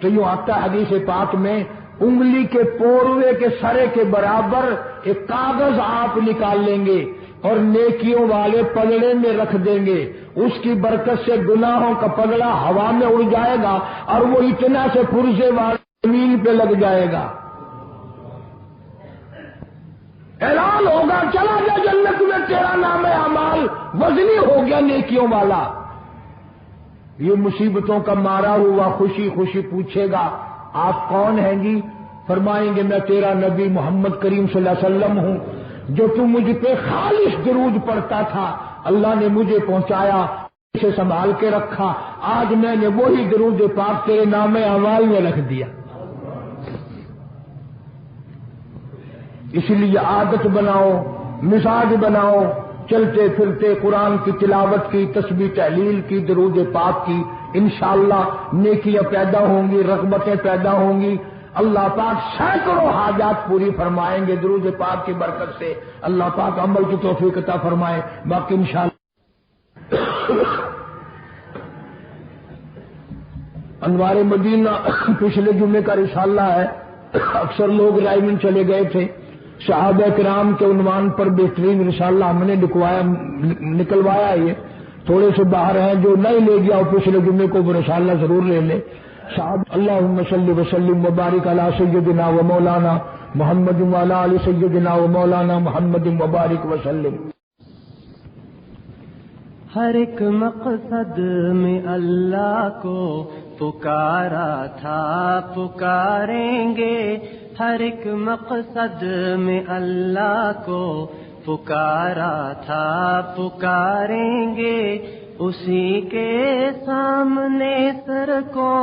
تو یوں آتا ہے حدیث پاک میں، انگلی کے پوروے کے سرے کے برابر ایک کاغذ آپ نکال لیں گے، اور نیکیوں والے پگڑے میں رکھ دیں گے، اس کی برکت سے گناہوں کا پگڑا ہوا میں اڑ جائے گا اور وہ اتنا سے پرزے والے زمین پہ لگ جائے گا۔ اعلان ہوگا چلا جا جنت میں، تیرا نام اعمال وزنی ہو گیا نیکیوں والا۔ یہ مصیبتوں کا مارا ہوا خوشی خوشی پوچھے گا آپ کون ہیں جی؟ فرمائیں گے میں تیرا نبی محمد کریم صلی اللہ علیہ وسلم ہوں، جو تم مجھ پہ خالص درود پڑھتا تھا، اللہ نے مجھے پہنچایا، اسے سنبھال کے رکھا، آج میں نے وہی درود پاک تیرے نام اعمال میں رکھ دیا۔ اس لیے عادت بناؤ، مزاج بناؤ، چلتے پھرتے قرآن کی تلاوت کی، تسبیح تحلیل کی، درود پاک کی، انشاءاللہ نیکیاں پیدا ہوں گی، رغبتیں پیدا ہوں گی، اللہ پاک سینکڑوں حاجات پوری فرمائیں گے درود پاک کی برکت سے۔ اللہ پاک عمل کی توفیق عطا فرمائے۔ باقی انشاءاللہ انوار مدینہ پچھلے جمعے کا رسالہ ہے، اکثر لوگ رائمن چلے گئے تھے، صحابہ کرام کے عنوان پر بہترین رسالہ ہم نے نکلوایا، یہ تھوڑے سے باہر ہیں، جو نہیں لے گیا وہ پچھلے جمعے کو وہ رسالہ ضرور لے لے۔ صاحب اللہم صلی وسلم وبارک علی سیدنا و مولانا محمد وعلی آل سیدنا و مولانا محمد وبارک وسلم۔ ہر ایک مقصد میں اللہ کو پکارا تھا، پکاریں گے، ہر ایک مقصد میں اللہ کو پکارا تھا، پکاریں گے، اسی کے سامنے سر کو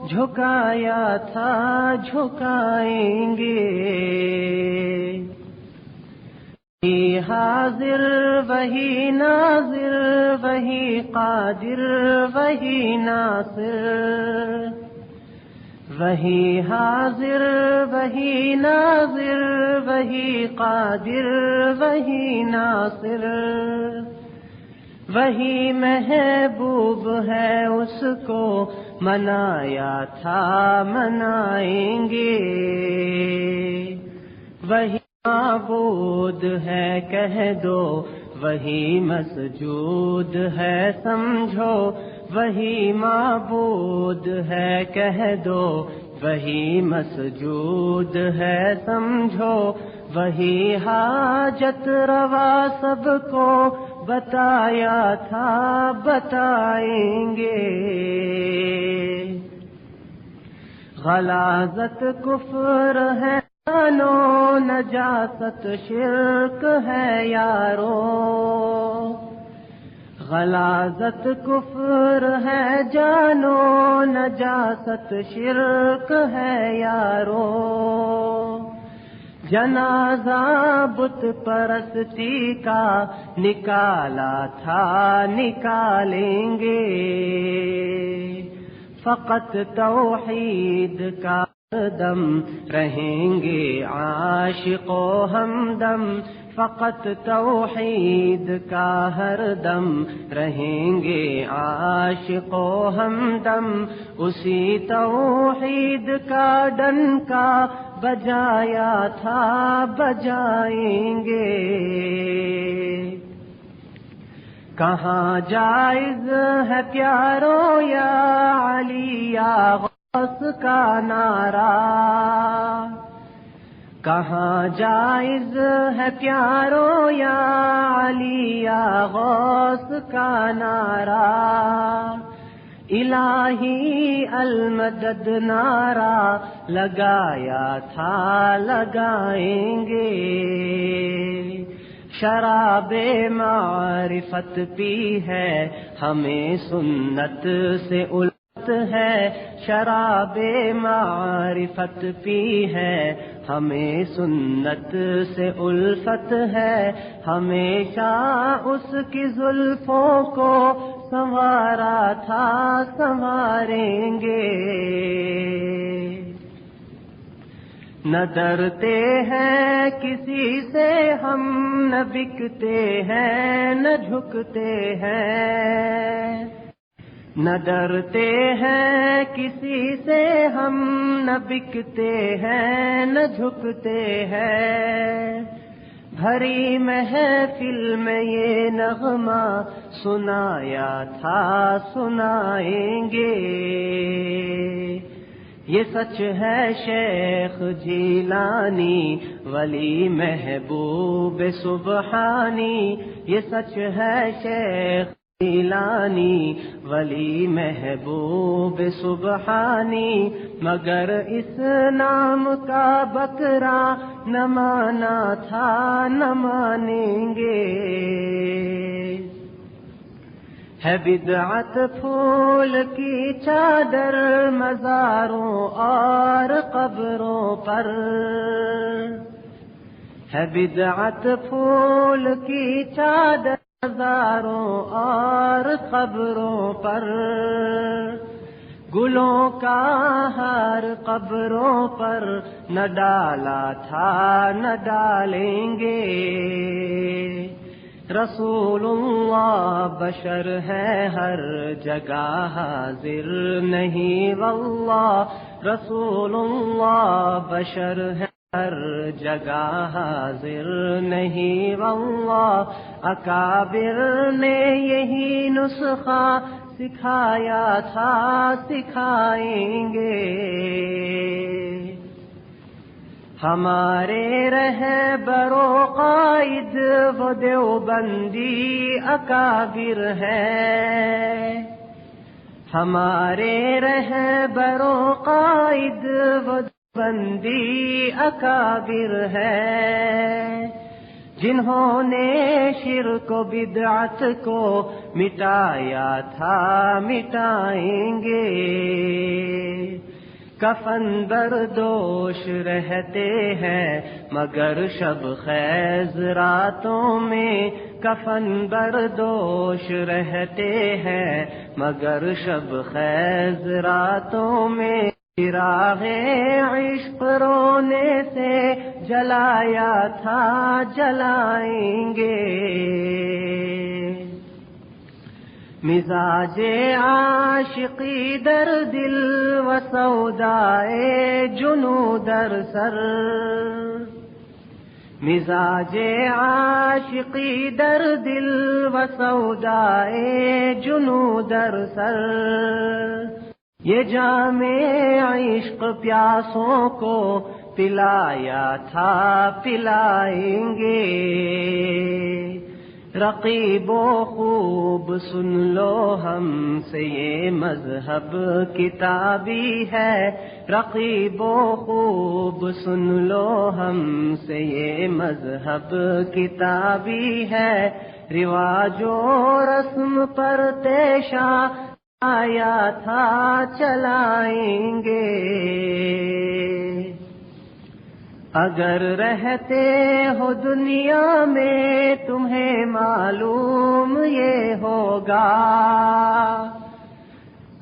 جھکایا تھا، جھکائیں گے۔ وہی حاضر وہی ناظر وہی قادر وہی ناصر، وہی حاضر وہی ناظر وہی قادر وہی ناصر، وہی محبوب ہے اس کو منایا تھا، منائیں گے، وہی معبود ہے کہہ دو، وہی مسجود ہے سمجھو، وہی معبود ہے کہہ دو، وہی مسجود ہے سمجھو، وہی حاجت روا سب کو بتایا تھا، بتائیں گے۔ غلاظت کفر ہے جانو، نجاست شرک ہے یارو، غلاظت کفر ہے جانو، نجاست شرک ہے یارو، جنازہ بت پرستی کا نکالا تھا، نکالیں گے، فقط توحید کا دم رہیں گے عاشق و ہمدم، فقط توحید کا ہر دم رہیں گے عاشق و ہمدم، اسی توحید کا ڈنکا بجایا تھا، بجائیں گے۔ کہاں جائز ہے پیارو یا علی یا غوث کا نعرہ، کہاں جائز ہے پیارو یا علی یا غوث کا نعرہ، الہی المدد نعرہ لگایا تھا، لگائیں گے، شراب معرفت پی ہے ہمیں سنت سے الفت ہے، شراب معرفت پی ہے ہمیں سنت سے الفت ہے، ہمیشہ اس کی زلفوں کو سنوارا تھا، سنواریں گے، نہ ڈرتے ہیں کسی سے ہم، نہ بکتے ہیں نہ جھکتے ہیں، نہ ڈرتے ہیں کسی سے ہم، نہ بکتے ہیں نہ جھکتے ہیں، بھری محفل میں یہ نغمہ سنایا تھا، سنائیں گے۔ یہ سچ ہے شیخ جیلانی ولی محبوب سبحانی، یہ سچ ہے شیخ جیلانی ولی محبوب سبحانی، مگر اس نام کا بکرا نہ مانا تھا، نہ مانیں گے۔ ہے بدعت پھول کی چادر مزاروں اور قبروں پر، ہے بدعت پھول کی چادر مزاروں اور قبروں پر، گلوں کا ہار قبروں پر نہ ڈالا تھا، نہ ڈالیں گے۔ رسول اللہ بشر ہے ہر جگہ حاضر نہیں واللہ، رسول اللہ بشر ہے ہر جگہ حاضر نہیں واللہ، اکابر نے یہی نسخہ سکھایا تھا، سکھائیں گے۔ ہمارے رہبر و قائد وہ دیوبندی اکابر ہے، ہمارے رہبر و قائد وہ دیوبندی اکابر ہے، جنہوں نے شرک و بدعت کو مٹایا تھا، مٹائیں گے۔ کفن بردوش رہتے ہیں مگر شب خیز راتوں میں، کفن بردوش رہتے ہیں مگر شب خیز راتوں میں، چراغ عشق رونے سے جلایا تھا، جلائیں گے۔ مزاج عاشقی در دل و سودائے جنوں در سر، مزاج عاشقی در دل و سودائے جنوں در سر، یہ جام عشق پیاسوں کو پلایا تھا، پلائیں گے۔ رقیب و خوب سن لو ہم سے یہ مذہب کتابی ہے، رقیب و خوب سن لو ہم سے یہ مذہب کتابی ہے، رواج و رسم پر پیشہ آیا تھا، چلائیں گے۔ اگر رہتے ہو دنیا میں تمہیں معلوم یہ ہوگا،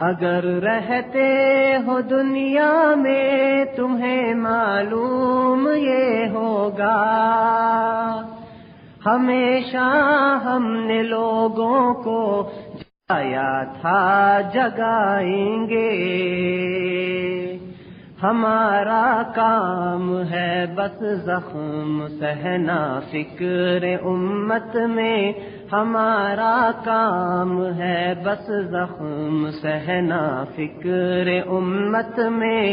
اگر رہتے ہو دنیا میں تمہیں معلوم یہ ہوگا، ہمیشہ ہم نے لوگوں کو جگایا تھا، جگائیں گے۔ ہمارا کام ہے بس زخم سہنا فکر امت میں، ہمارا کام ہے بس زخم سہنا فکر امت میں،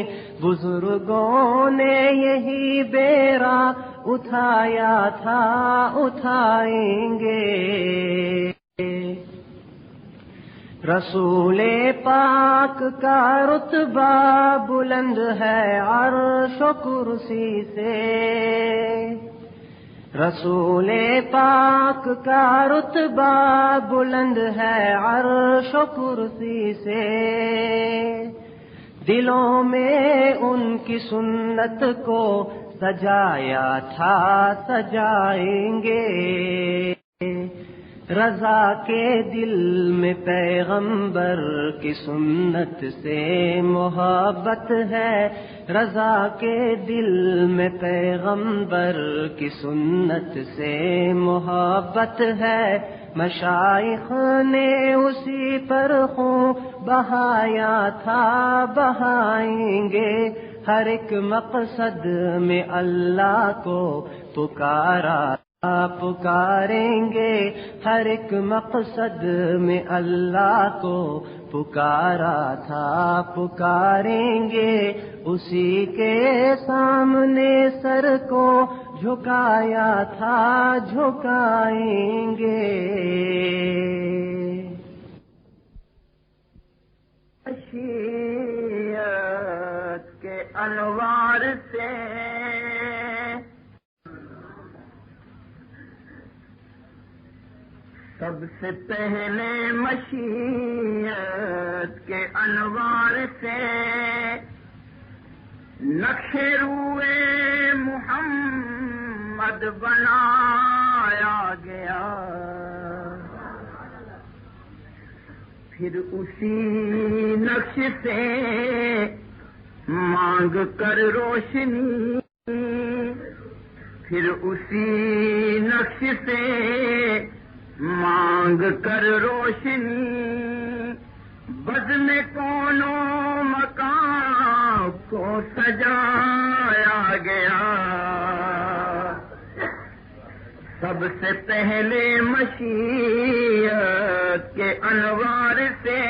بزرگوں نے یہی بیڑا اٹھایا تھا، اٹھائیں گے۔ رسول پاک کا رتبہ بلند ہے عرش و کرسی سے، رسول پاک کا رتبہ بلند ہے عرش و کرسی سے، دلوں میں ان کی سنت کو سجایا تھا، سجائیں گے۔ رضا کے دل میں پیغمبر کی سنت سے محبت ہے، رضا کے دل میں پیغمبر کی سنت سے محبت ہے، مشائخ نے اسی پر خون بہایا تھا، بہائیں گے۔ ہر ایک مقصد میں اللہ کو پکارا پکاریں گے، ہر ایک مقصد میں اللہ کو پکارا تھا، پکاریں گے اسی کے سامنے سر کو جھکایا تھا، جھکائیں گے۔ مشیت کے انوار سے سب سے پہلے مشیت کے انوار سے نقش روئے محمد بنایا گیا، پھر اسی نقش سے مانگ کر روشنی، پھر اسی نقش سے مانگ کر روشنی، بزم کونو مکان کو سجایا گیا۔ سب سے پہلے مشیت کے انوار سے